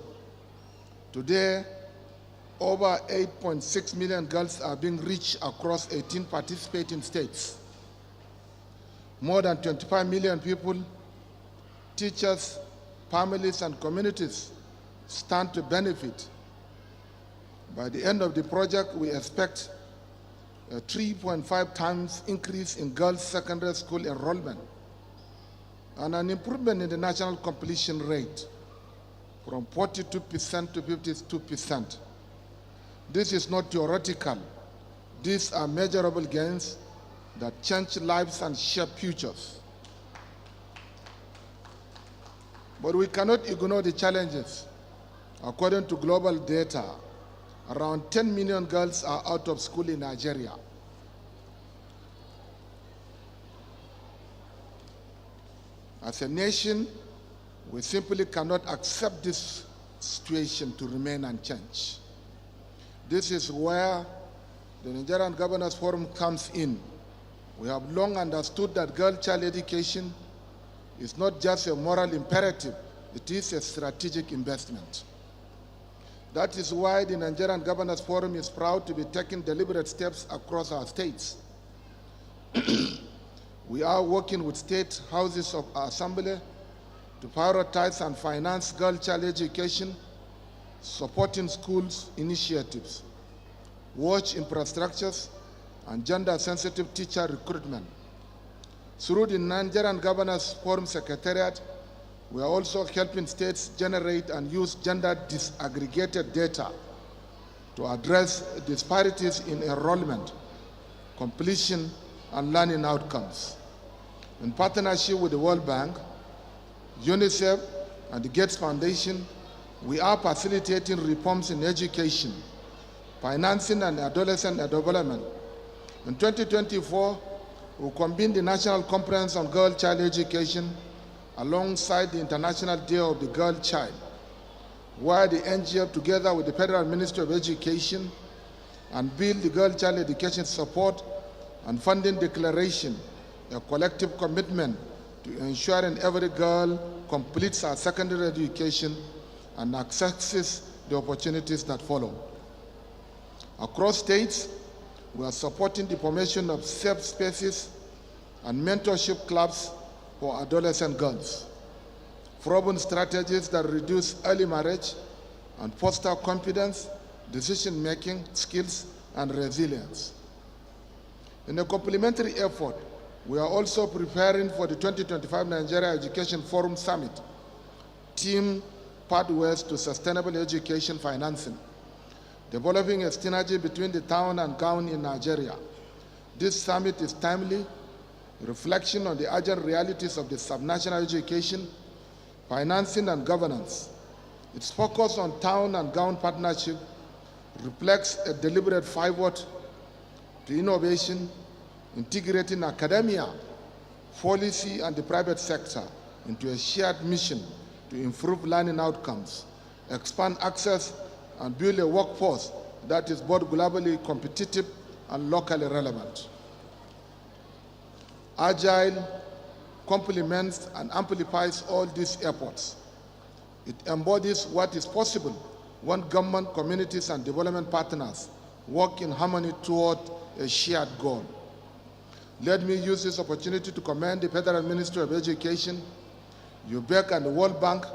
Today, over 8.6 million girls are being reached across 18 participating states. More than 25 million people, teachers, families, and communities stand to benefit By the end of the project, we expect a 3.5 times increase in girls' secondary school enrollment and an improvement in the national completion rate from 42% to 52%. This is not theoretical. These are measurable gains that change lives and shape futures. But we cannot ignore the challenges. According to global data, around 10 million girls are out of school in Nigeria. As a nation, we simply cannot accept this situation to remain unchanged. This is where the Nigerian Governors Forum comes in. We have long understood that girl-child education is not just a moral imperative, it is a strategic investment. That is why the Nigerian Governors Forum is proud to be taking deliberate steps across our states. We are working with state houses of assembly to prioritize and finance girl-child education, supporting schools' initiatives, watch infrastructures, and gender-sensitive teacher recruitment. Through the Nigerian Governors Forum Secretariat, we are also helping states generate and use gender disaggregated data to address disparities in enrollment, completion, and learning outcomes. In partnership with the World Bank, UNICEF, and the Gates Foundation, we are facilitating reforms in education, financing, and adolescent development. In 2024, we convened the National Conference on Girl-Child Education alongside the International Day of the Girl Child, where the NGO, together with the Federal Ministry of Education, unveiled the Girl-Child Education Support and Funding Declaration, a collective commitment to ensuring every girl completes her secondary education and accesses the opportunities that follow. Across states, we are supporting the formation of safe spaces and mentorship clubs for adolescent girls, proven strategies that reduce early marriage and foster confidence, decision-making skills, and resilience. In a complementary effort, we are also preparing for the 2025 Nigeria Education Forum Summit, Team Pathways to Sustainable Education Financing, developing a synergy between the town and gown in Nigeria. This summit is timely, reflection on the urgent realities of the subnational education, financing, and governance. Its focus on town and gown partnership reflects a deliberate pivot to innovation, integrating academia, policy, and the private sector into a shared mission to improve learning outcomes, expand access, and build a workforce that is both globally competitive and locally relevant. Agile complements and amplifies all these efforts. It embodies what is possible when government, communities, and development partners work in harmony toward a shared goal. Let me use this opportunity to commend the Federal Ministry of Education, UBEC, and the World Bank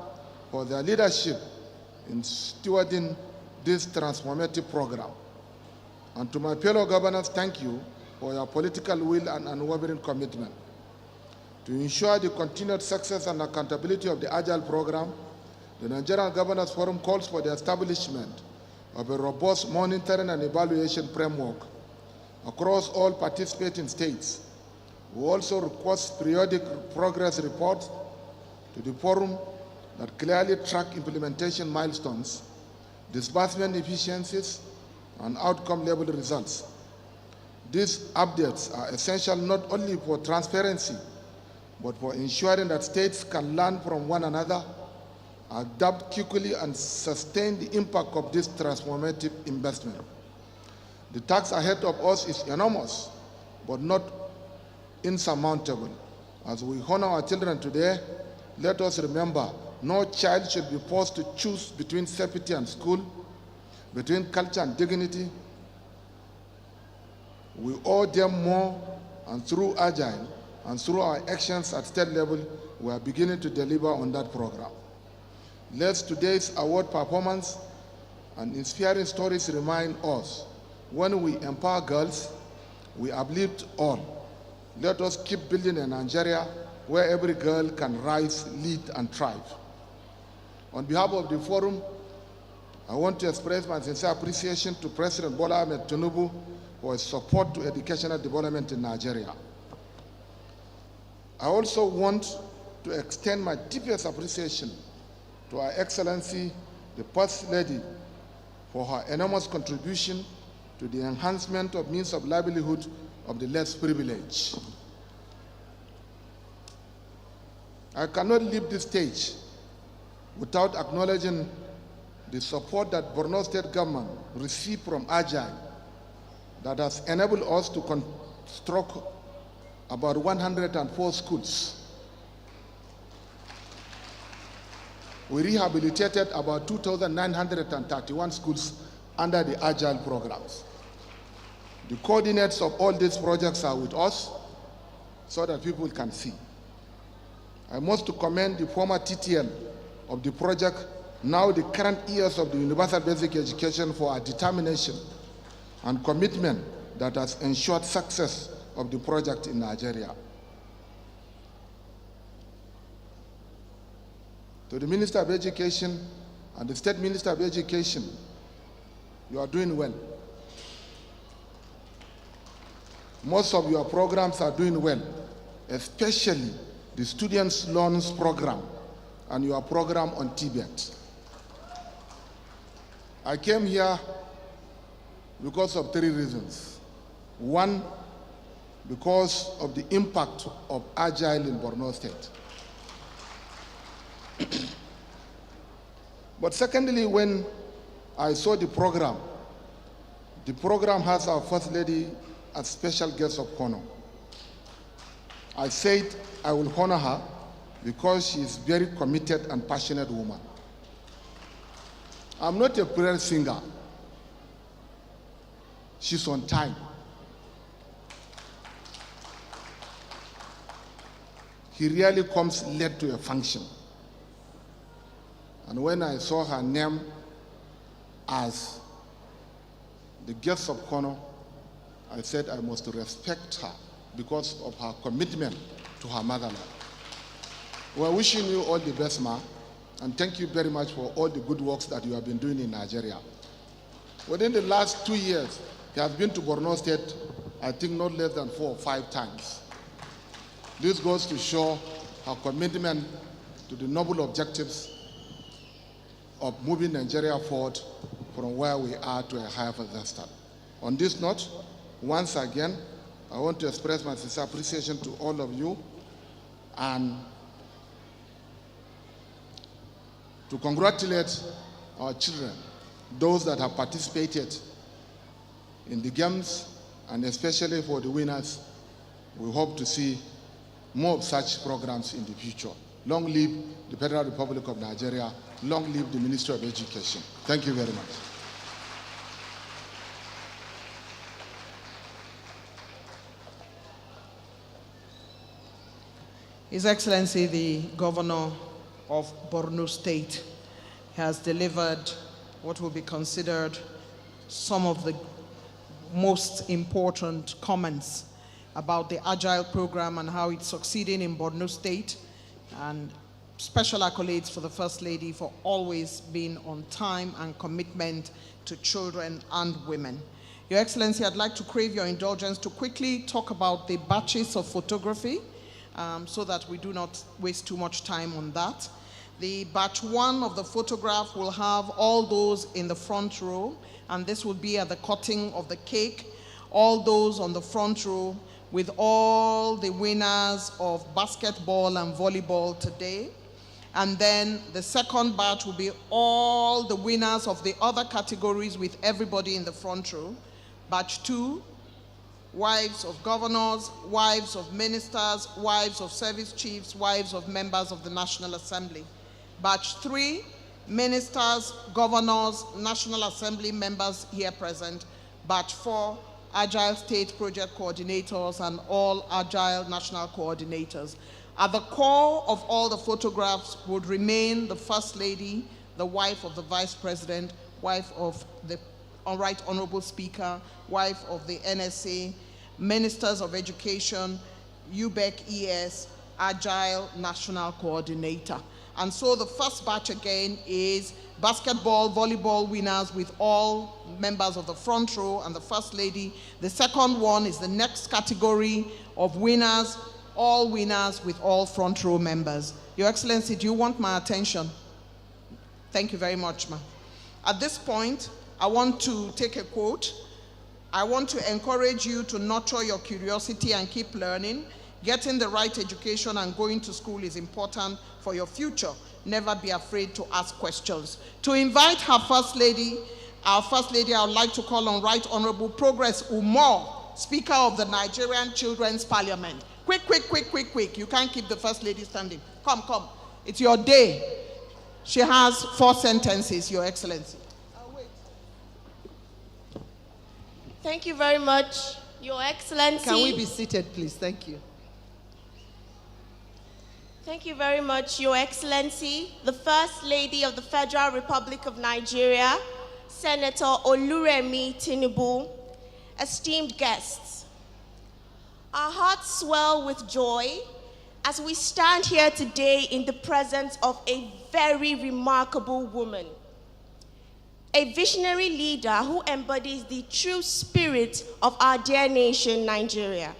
for their leadership in stewarding this transformative program. And to my fellow governors, thank you for your political will and unwavering commitment. To ensure the continued success and accountability of the Agile program, the Nigerian Governors Forum calls for the establishment of a robust monitoring and evaluation framework across all participating states. We also request periodic progress reports to the forum that clearly track implementation milestones, disbursement efficiencies, and outcome-level results. These updates are essential not only for transparency, but for ensuring that states can learn from one another, adapt quickly, and sustain the impact of this transformative investment. The task ahead of us is enormous, but not insurmountable. As we honor our children today, let us remember no child should be forced to choose between safety and school, between culture and dignity. We owe them more, and through Agile and through our actions at state level, we are beginning to deliver on that program. Let today's award performance and inspiring stories remind us when we empower girls, we uplift all. Let us keep building a Nigeria where every girl can rise, lead, and thrive. On behalf of the forum, I want to express my sincere appreciation to President Bola Ahmed Tinubu for his support to educational development in Nigeria. I also want to extend my deepest appreciation to Her Excellency, the First Lady, for her enormous contribution to the enhancement of means of livelihood of the less privileged. I cannot leave this stage without acknowledging the support that Borno State government received from Agile that has enabled us to construct about 104 schools. We rehabilitated about 2,931 schools under the Agile programs. The coordinates of all these projects are with us so that people can see. I must commend the former TTL of the project, now the current years of the Universal Basic Education, for our determination and commitment that has ensured success of the project in Nigeria. To the Minister of Education and the State Minister of Education, you are doing well. Most of your programs are doing well, especially the Students' Loans Program and your program on Tibet. I came here because of 3 reasons. 1, because of the impact of Agile in Borno State. But secondly, when I saw the program has our First Lady as special guest of honor. I said I will honor her because she is a very committed and passionate woman. I'm not a prayer singer. She's on time. He really comes late to a function. And when I saw her name as the guest of honor, I said I must respect her because of her commitment to her motherland. We're wishing you all the best, ma, and thank you very much for all the good works that you have been doing in Nigeria. Within the last 2 years, he has been to Borno State, I think not less than 4 or 5 times. This goes to show her commitment to the noble objectives of moving Nigeria forward from where we are to a higher pedestal. On this note, once again, I want to express my sincere appreciation to all of you and to congratulate our children, those that have participated in the games, and especially for the winners. We hope to see more of such programs in the future. Long live the Federal Republic of Nigeria. Long live the Ministry of Education. Thank you very much. His Excellency, the Governor of Borno State, has delivered what will be considered some of the most important comments about the Agile program and how it's succeeding in Borno State, and special accolades for the First Lady for always being on time and commitment to children and women. Your Excellency, I'd like to crave your indulgence to quickly talk about the batches of photography so that we do not waste too much time on that. The batch 1 of the photograph will have all those in the front row, and this will be at the cutting of the cake, all those on the front row with all the winners of basketball and volleyball today. And then the second batch will be all the winners of the other categories with everybody in the front row. Batch 2, wives of governors, wives of ministers, wives of service chiefs, wives of members of the National Assembly. Batch 3, ministers, governors, National Assembly members here present. Batch 4, Agile State Project Coordinators and all Agile National Coordinators. At the core of all the photographs would remain the First Lady, the wife of the Vice President, wife of the Right Honorable Speaker, wife of the NSA, Ministers of Education, UBEC ES, Agile National Coordinator. And so the first batch again is basketball, volleyball winners with all members of the front row and the First Lady. The second one is the next category of winners, all winners with all front row members. Your Excellency, do you want my attention? Thank you very much, ma'am. At this point, I want to take a quote. I want to encourage you to nurture your curiosity and keep learning. Getting the right education and going to school is important for your future. Never be afraid to ask questions. To invite our First Lady, I would like to call on Right Honorable Progress Umar, Speaker of the Nigerian Children's Parliament. Quick, quick, quick, quick, quick. You can't keep the First Lady standing. Come, come. It's your day. She has 4 sentences, Your Excellency. Thank you very much, Your Excellency. Can we be seated, please? Thank you. Thank you very much, Your Excellency, the First Lady of the Federal Republic of Nigeria, Senator Oluremi Tinubu, esteemed guests. Our hearts swell with joy as we stand here today in the presence of a very remarkable woman, a visionary leader who embodies the true spirit of our dear nation, Nigeria.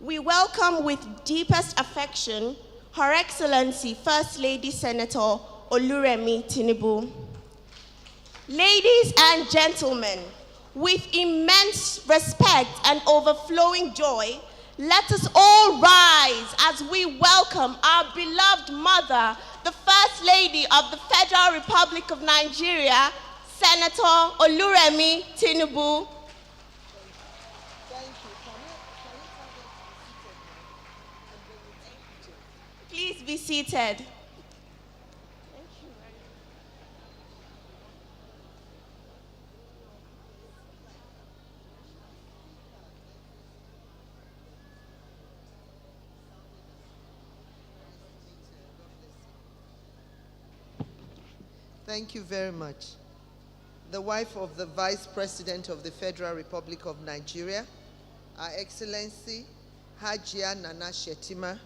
We welcome with deepest affection Her Excellency First Lady Senator Oluremi Tinubu. Ladies and gentlemen, with immense respect and overflowing joy, let us all rise as we welcome our beloved mother, the First Lady of the Federal Republic of Nigeria, Senator Oluremi Tinubu. Please be seated. Thank you very much. The wife of the Vice President of the Federal Republic of Nigeria, Her Excellency Hajia Nana Shetima,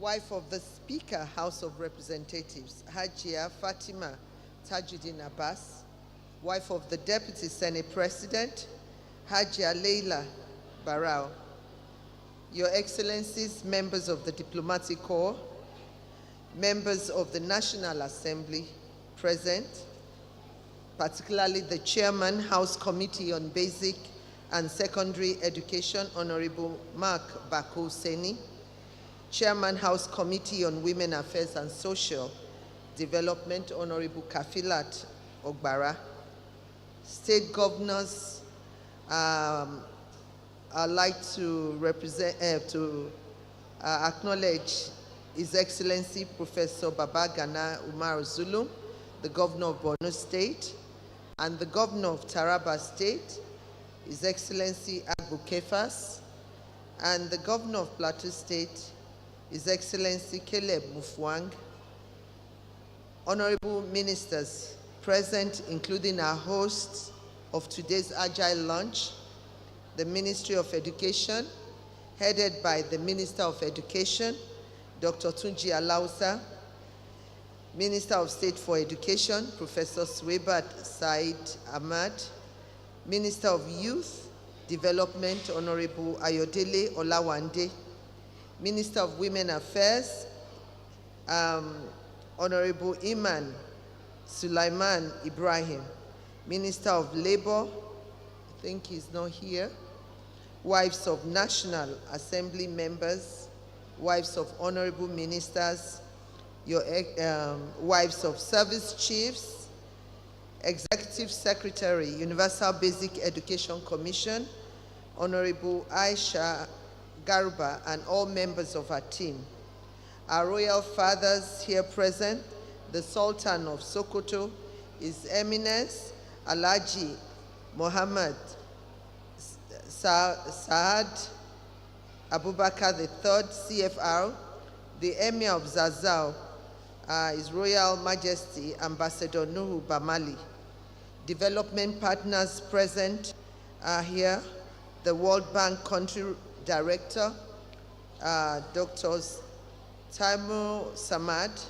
wife of the Speaker, House of Representatives, Hajia Fatima Tajuddin Abbas, wife of the Deputy Senate President, Hajia Leila Barao, Your Excellencies, members of the Diplomatic Corps, members of the National Assembly present, particularly the Chairman, House Committee on Basic and Secondary Education, Honorable Mark Bako Seni, Chairman, House Committee on Women Affairs and Social Development, Honorable Kafilat Ogbara, State Governors, I'd like to acknowledge His Excellency Professor Babagana Umar Zulum, the Governor of Borno State, and the Governor of Taraba State, His Excellency Abu Kefas, and the Governor of Plateau State, His Excellency Caleb Mufwang, Honorable Ministers present, including our hosts of today's Agile lunch, the Ministry of Education, headed by the Minister of Education, Dr. Tunji Alausa, Minister of State for Education, Professor Swebat Said Ahmad, Minister of Youth Development, Honorable Ayodele Olawande, Minister of Women Affairs, Honorable Iman Sulaiman Ibrahim, Minister of Labor, I think he's not here, wives of National Assembly members, wives of honorable ministers, your wives of service chiefs, Executive Secretary, Universal Basic Education Commission, Honorable Aisha Garba, and all members of our team. Our royal fathers here present, the Sultan of Sokoto, His Eminence Alhaji Muhammad Saad Abubakar III, CFR, the Emir of Zazzau, His Royal Majesty Ambassador Nuhu Bamali. Development partners present are here, the World Bank Country Director, Dr. Taimur Samad,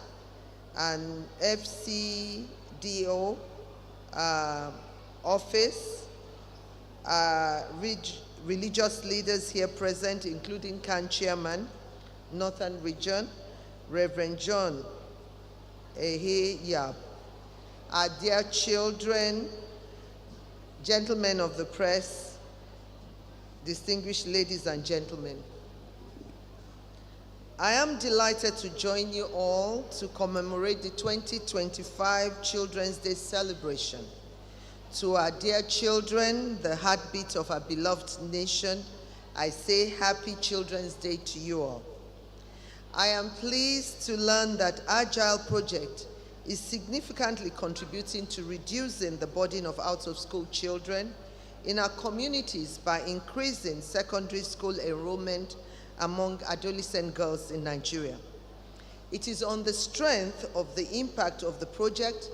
and FCDO office, religious leaders here present, including CAN Chairman, Northern Region, Reverend John Ehe Yab. Our dear children, gentlemen of the press, distinguished ladies and gentlemen, I am delighted to join you all to commemorate the 2025 Children's Day celebration. To our dear children, the heartbeat of our beloved nation, I say Happy Children's Day to you all. I am pleased to learn that Agile project is significantly contributing to reducing the burden of out-of-school children in our communities by increasing secondary school enrollment among adolescent girls in Nigeria. It is on the strength of the impact of the project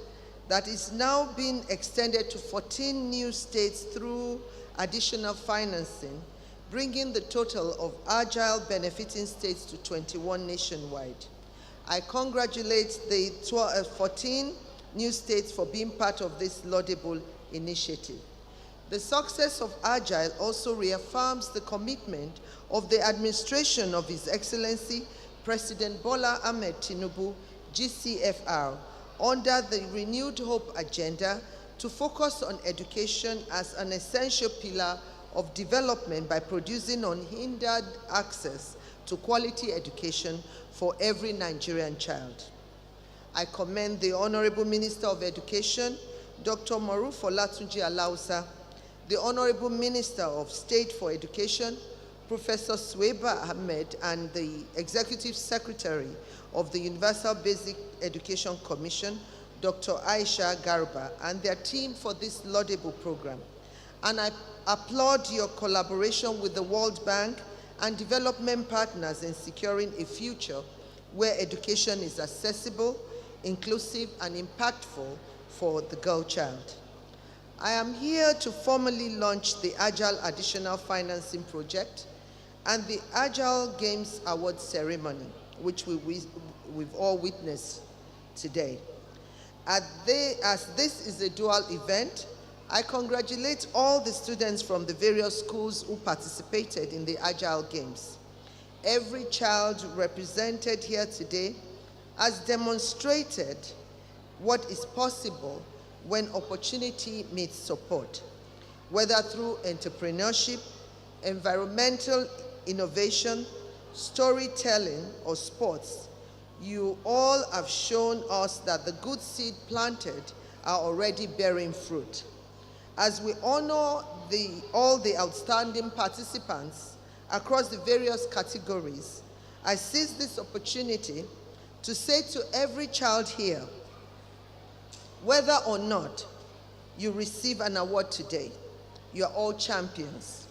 that is now being extended to 14 new states through additional financing, bringing the total of Agile benefiting states to 21 nationwide. I congratulate the 14 new states for being part of this laudable initiative. The success of Agile also reaffirms the commitment of the administration of His Excellency President Bola Ahmed Tinubu, GCFR, under the Renewed Hope agenda to focus on education as an essential pillar of development by producing unhindered access to quality education for every Nigerian child. I commend the Honorable Minister of Education, Dr. Maruf Olatunji Alausa, the Honorable Minister of State for Education, Professor Suwaiba Ahmed, and the Executive Secretary of the Universal Basic Education Commission, Dr. Aisha Garba, and their team for this laudable program. And I applaud your collaboration with the World Bank and development partners in securing a future where education is accessible, inclusive, and impactful for the girl child. I am here to formally launch the Agile Additional Financing Project and the Agile Games Award Ceremony, which we've all witnessed today. As this is a dual event, I congratulate all the students from the various schools who participated in the Agile Games. Every child represented here today has demonstrated what is possible when opportunity meets support, whether through entrepreneurship, environmental innovation, storytelling, or sports. You all have shown us that the good seed planted are already bearing fruit. As we honor all the outstanding participants across the various categories, I seize this opportunity to say to every child here, whether or not you receive an award today, you are all champions.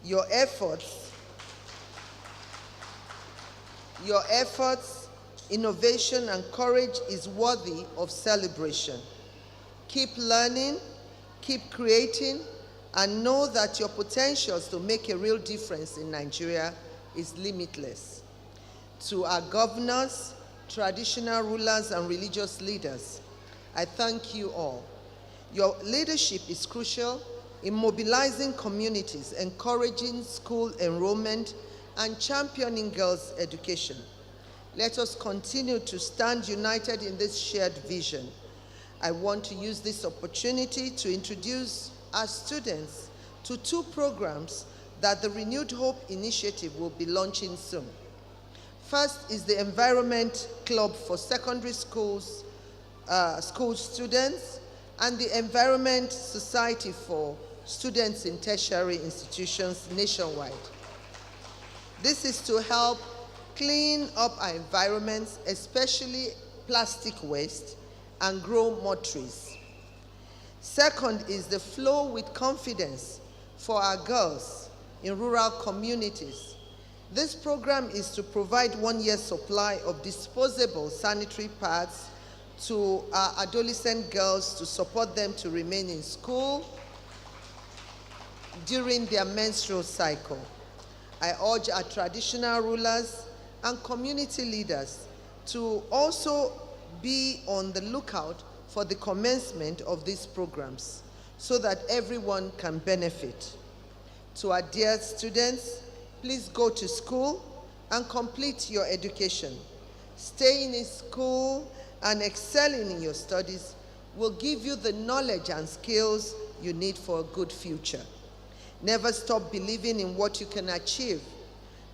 Your efforts, innovation, and courage is worthy of celebration. Keep learning, keep creating, and know that your potentials to make a real difference in Nigeria is limitless. To our governors, traditional rulers, and religious leaders, I thank you all. Your leadership is crucial in mobilizing communities, encouraging school enrollment, and championing girls' education. Let us continue to stand united in this shared vision. I want to use this opportunity to introduce our students to two programs that the Renewed Hope Initiative will be launching soon. First is the Environment Club for secondary school students and the Environment Society for students in tertiary institutions nationwide. This is to help clean up our environments, especially plastic waste, and grow more trees. Second is the Flow with Confidence for our girls in rural communities. This program is to provide 1 year's supply of disposable sanitary pads to our adolescent girls to support them to remain in school during their menstrual cycle. I urge our traditional rulers and community leaders to also be on the lookout for the commencement of these programs so that everyone can benefit. To our dear students, please go to school and complete your education. Staying in school and excelling in your studies will give you the knowledge and skills you need for a good future. Never stop believing in what you can achieve.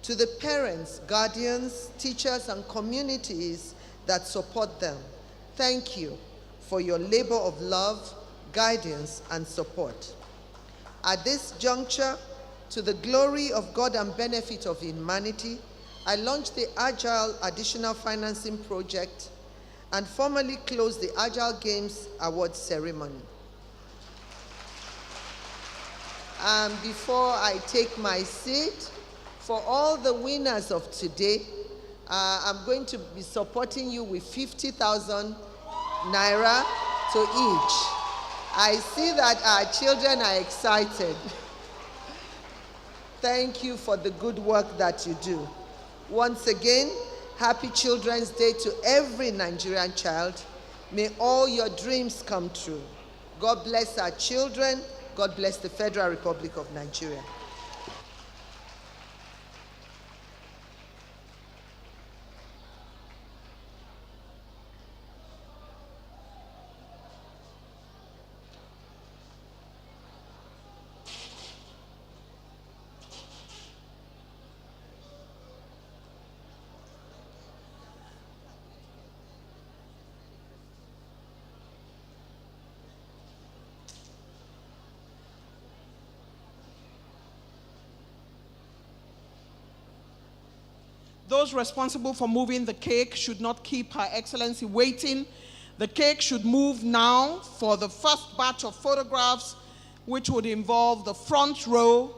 To the parents, guardians, teachers, and communities that support them, thank you for your labor of love, guidance, and support. At this juncture, to the glory of God and benefit of humanity, I launched the Agile Additional Financing Project and formally closed the Agile Games Awards ceremony. And before I take my seat, for all the winners of today, I'm going to be supporting you with 50,000 naira to each. I see that our children are excited. Thank you for the good work that you do. Once again, happy Children's Day to every Nigerian child. May all your dreams come true. God bless our children. God bless the Federal Republic of Nigeria. Those responsible for moving the cake should not keep Her Excellency waiting. The cake should move now for the first batch of photographs, which would involve the front row.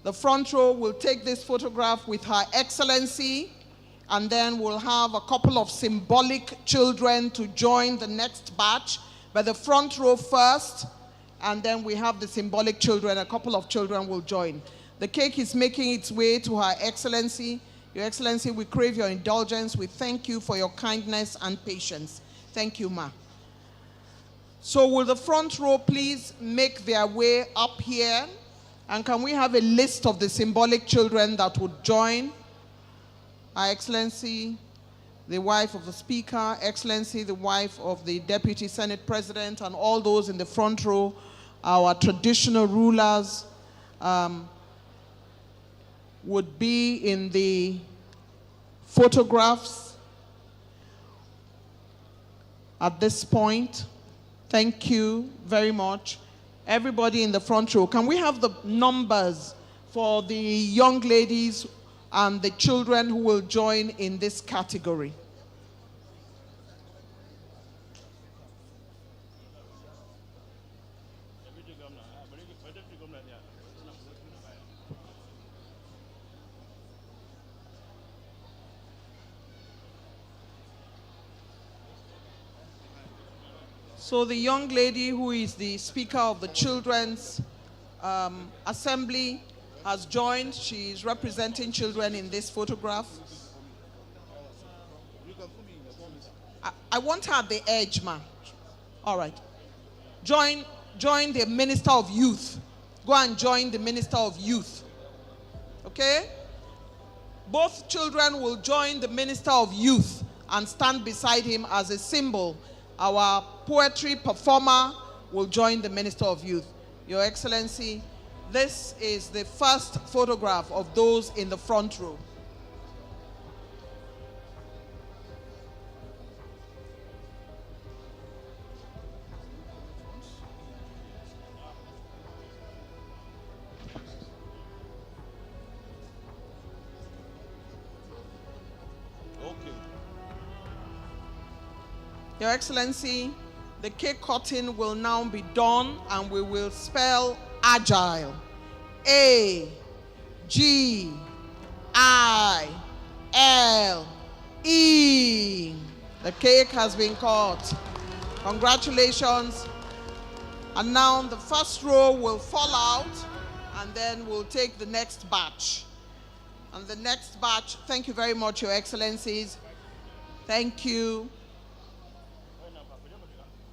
The front row will take this photograph with Her Excellency, and then we'll have a couple of symbolic children to join the next batch. But the front row first, and then we have the symbolic children. A couple of children will join. The cake is making its way to Her Excellency. Your Excellency, we crave your indulgence. We thank you for your kindness and patience. Thank you, Ma. So will the front row please make their way up here? And can we have a list of the symbolic children that would join? Her Excellency, the wife of the Speaker, Excellency, the wife of the Deputy Senate President, and all those in the front row, our traditional rulers, would be in the photographs at this point. Thank you very much. Everybody in the front row, can we have the numbers for the young ladies and the children who will join in this category? So the young lady who is the Speaker of the Children's Assembly has joined. She is representing children in this photograph. I want her at the edge, ma. All right. Join the Minister of Youth. Go and join the Minister of Youth. Okay? Both children will join the Minister of Youth and stand beside him as a symbol. Our poetry performer will join the Minister of Youth. Your Excellency, this is the first photograph of those in the front row. Your Excellency, the cake cutting will now be done, and we will spell Agile. A-G-I-L-E. I-L-E. The cake has been cut. Congratulations. And now the first row will fall out, and then we'll take the next batch. And the next batch, thank you very much, Your Excellencies. Thank you.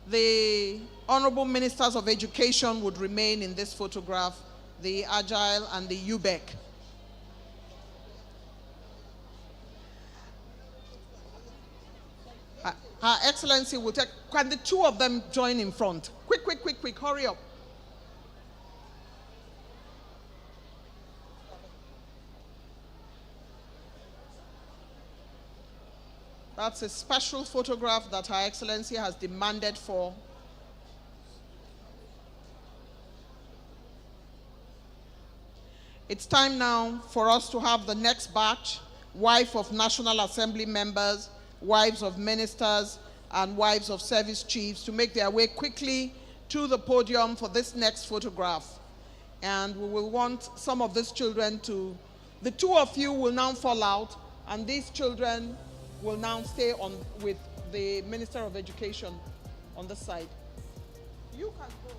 The Honorable Ministers of Education would remain in this photograph, the Agile and the UBEC. Her Excellency will take, can the two of them join in front? Quick, quick, quick, quick, hurry up. That's a special photograph that Her Excellency has demanded for. It's time now for us to have the next batch, wife of National Assembly members, wives of ministers, and wives of service chiefs to make their way quickly to the podium for this next photograph. And we will want some of these children to, the two of you will now fall out, and these children will now stay on with the Minister of Education on this side. You can go.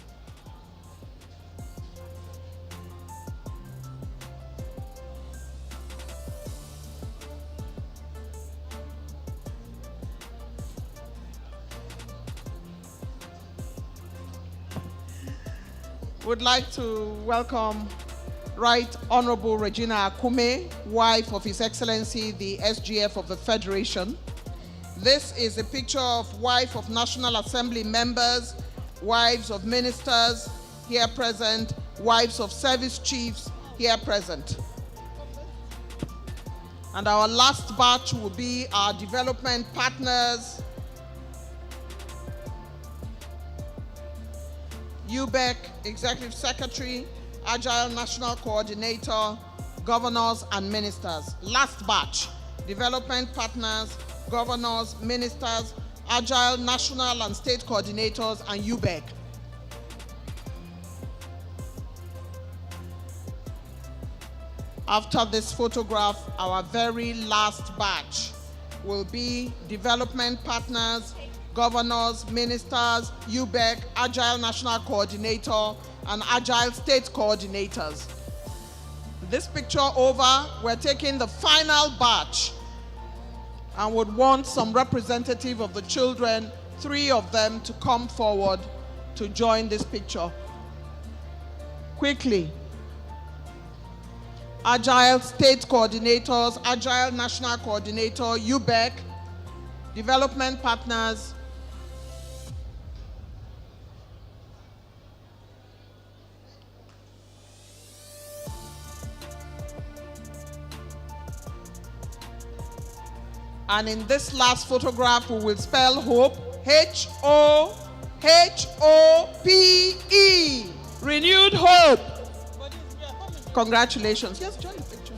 Would like to welcome Right Honorable Regina Akume, wife of His Excellency the SGF of the Federation. This is a picture of wife of National Assembly members, wives of ministers here present, wives of service chiefs here present. And our last batch will be our development partners, UBEC Executive Secretary, Agile National Coordinator, governors and ministers. Last batch, development partners, governors, ministers, Agile National and State Coordinators, and UBEC. After this photograph, our very last batch will be development partners, governors, ministers, UBEC, Agile National Coordinator, and Agile State Coordinators. This picture over, we're taking the final batch and would want some representative of the children, 3 of them, to come forward to join this picture. Quickly. Agile State Coordinators, Agile National Coordinator, UBEC, development partners, and in this last photograph, we will spell hope, H-O-H-O-P-E, renewed hope. Congratulations. Yes, join the picture.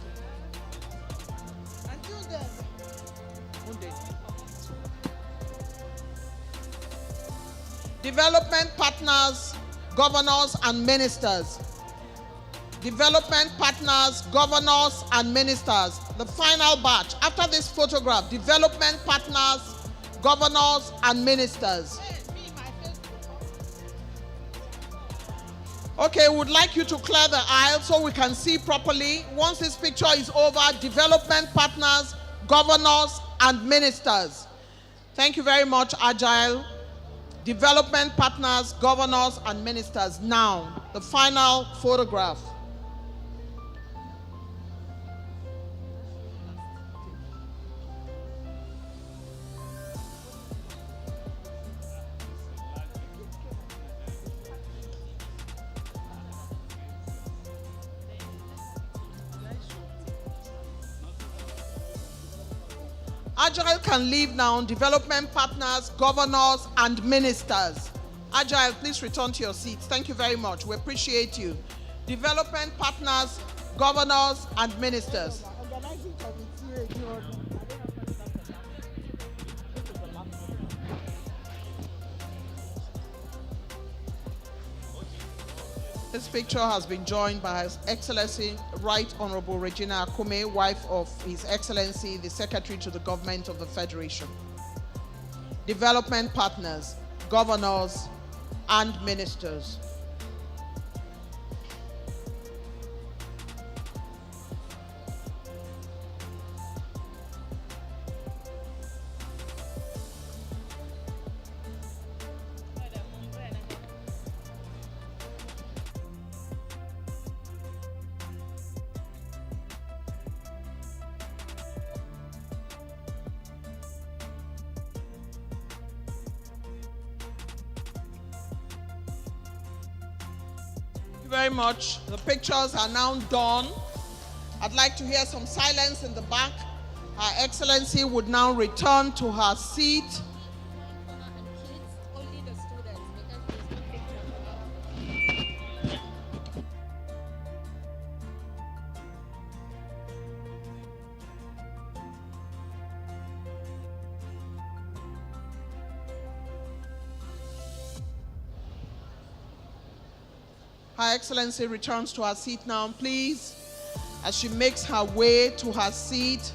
Development partners, governors and ministers. Development partners, governors and ministers. The final batch. After this photograph, development partners, governors and ministers. Okay, we would like you to clear the aisle so we can see properly. Once this picture is over, development partners, governors and ministers. Thank you very much, Agile. Development partners, governors and ministers. Now, the final photograph. Agile can leave now, development partners, governors, and ministers. Agile, please return to your seats. Thank you very much. We appreciate you. Development partners, governors, and ministers. This picture has been joined by His Excellency Right Honorable Regina Akume, wife of His Excellency, the Secretary to the Government of the Federation. Development partners, governors, and ministers. Very much. The pictures are now done. I'd like to hear some silence in the back. Her Excellency would now return to her seat. Her Excellency returns to her seat now, please. As she makes her way to her seat,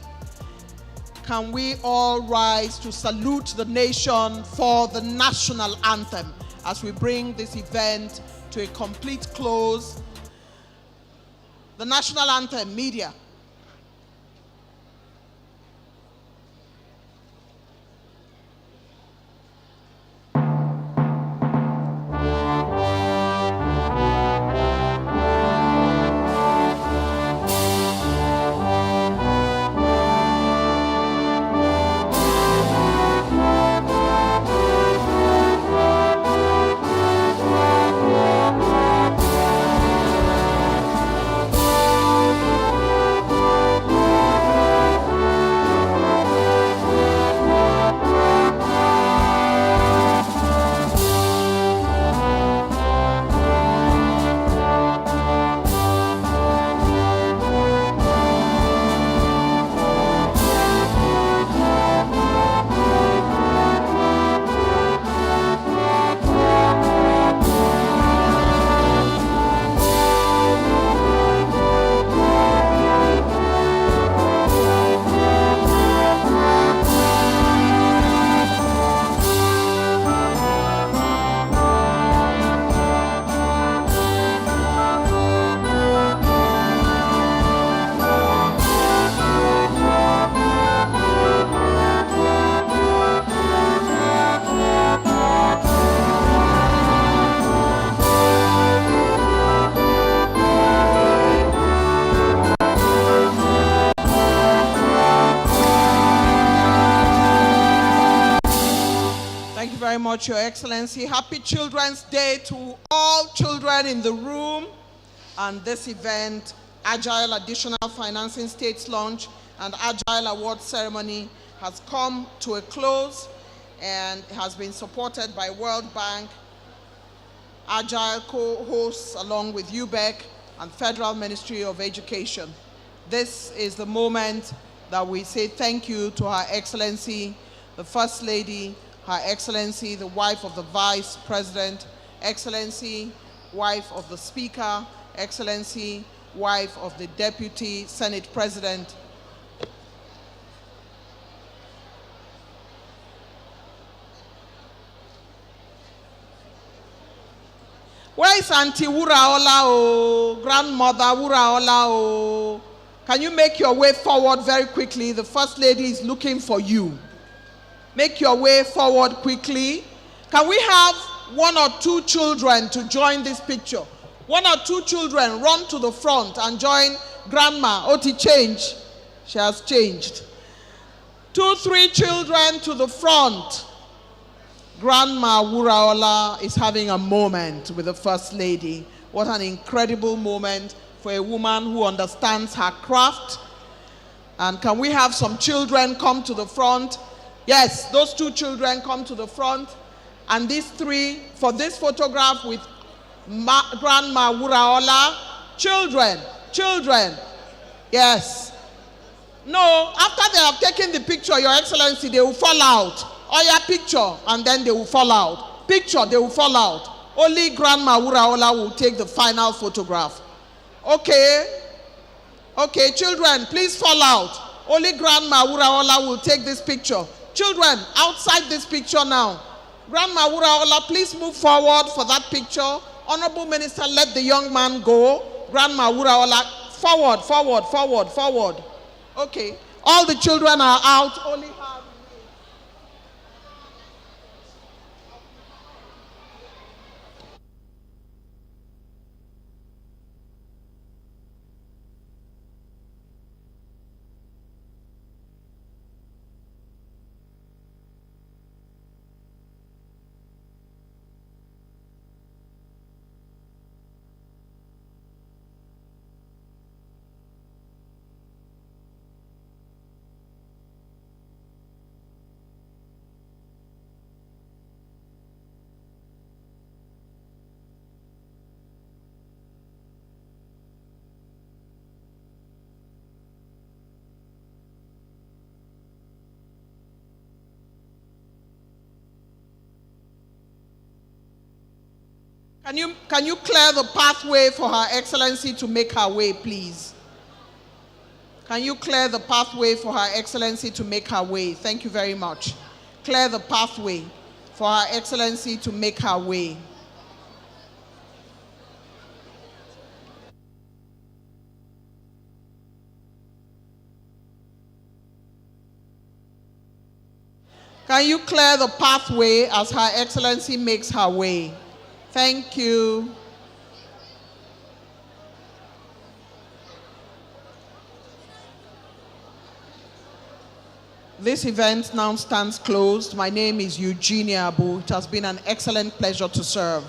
can we all rise to salute the nation for the national anthem as we bring this event to a complete close. The national anthem, media. Very much, Your Excellency. Happy Children's Day to all children in the room. And this event, Agile Additional Financing States Launch and Agile Award Ceremony, has come to a close and has been supported by World Bank, Agile co-hosts along with UBEC and Federal Ministry of Education. This is the moment that we say thank you to Her Excellency, the First Lady, Her Excellency, the wife of the Vice President, Excellency, wife of the Speaker, Excellency, wife of the Deputy Senate President. Where is Auntie Wuraola, oh, Grandmother Wuraola, oh? Can you make your way forward very quickly? The First Lady is looking for you. Make your way forward quickly. Can we have one or two children to join this picture? One or two children run to the front and join Grandma. Oti, change. She has changed. 2, 3 children to the front. Grandma Wuraola is having a moment with the First Lady. What an incredible moment for a woman who understands her craft. And can we have some children come to the front? Yes, those 2 children come to the front, and these 3 for this photograph with Grandma Wuraola. Children, yes. No, after they have taken the picture, Your Excellency, they will fall out. Or your picture, and then they will fall out. Picture, they will fall out. Only Grandma Wuraola will take the final photograph. Okay. Okay, children, please fall out. Only Grandma Wuraola will take this picture. Children, outside this picture now. Grandma Wuraola, please move forward for that picture. Honorable Minister, let the young man go. Grandma Wuraola, forward, forward, forward, forward. Okay, all the children are out. Only her. Can you clear the pathway for Her Excellency to make her way, please? Can you clear the pathway for Her Excellency to make her way? Thank you very much. Clear the pathway for Her Excellency to make her way. Can you clear the pathway as Her Excellency makes her way? Thank you. This event now stands closed. My name is Eugenia Abu. It has been an excellent pleasure to serve.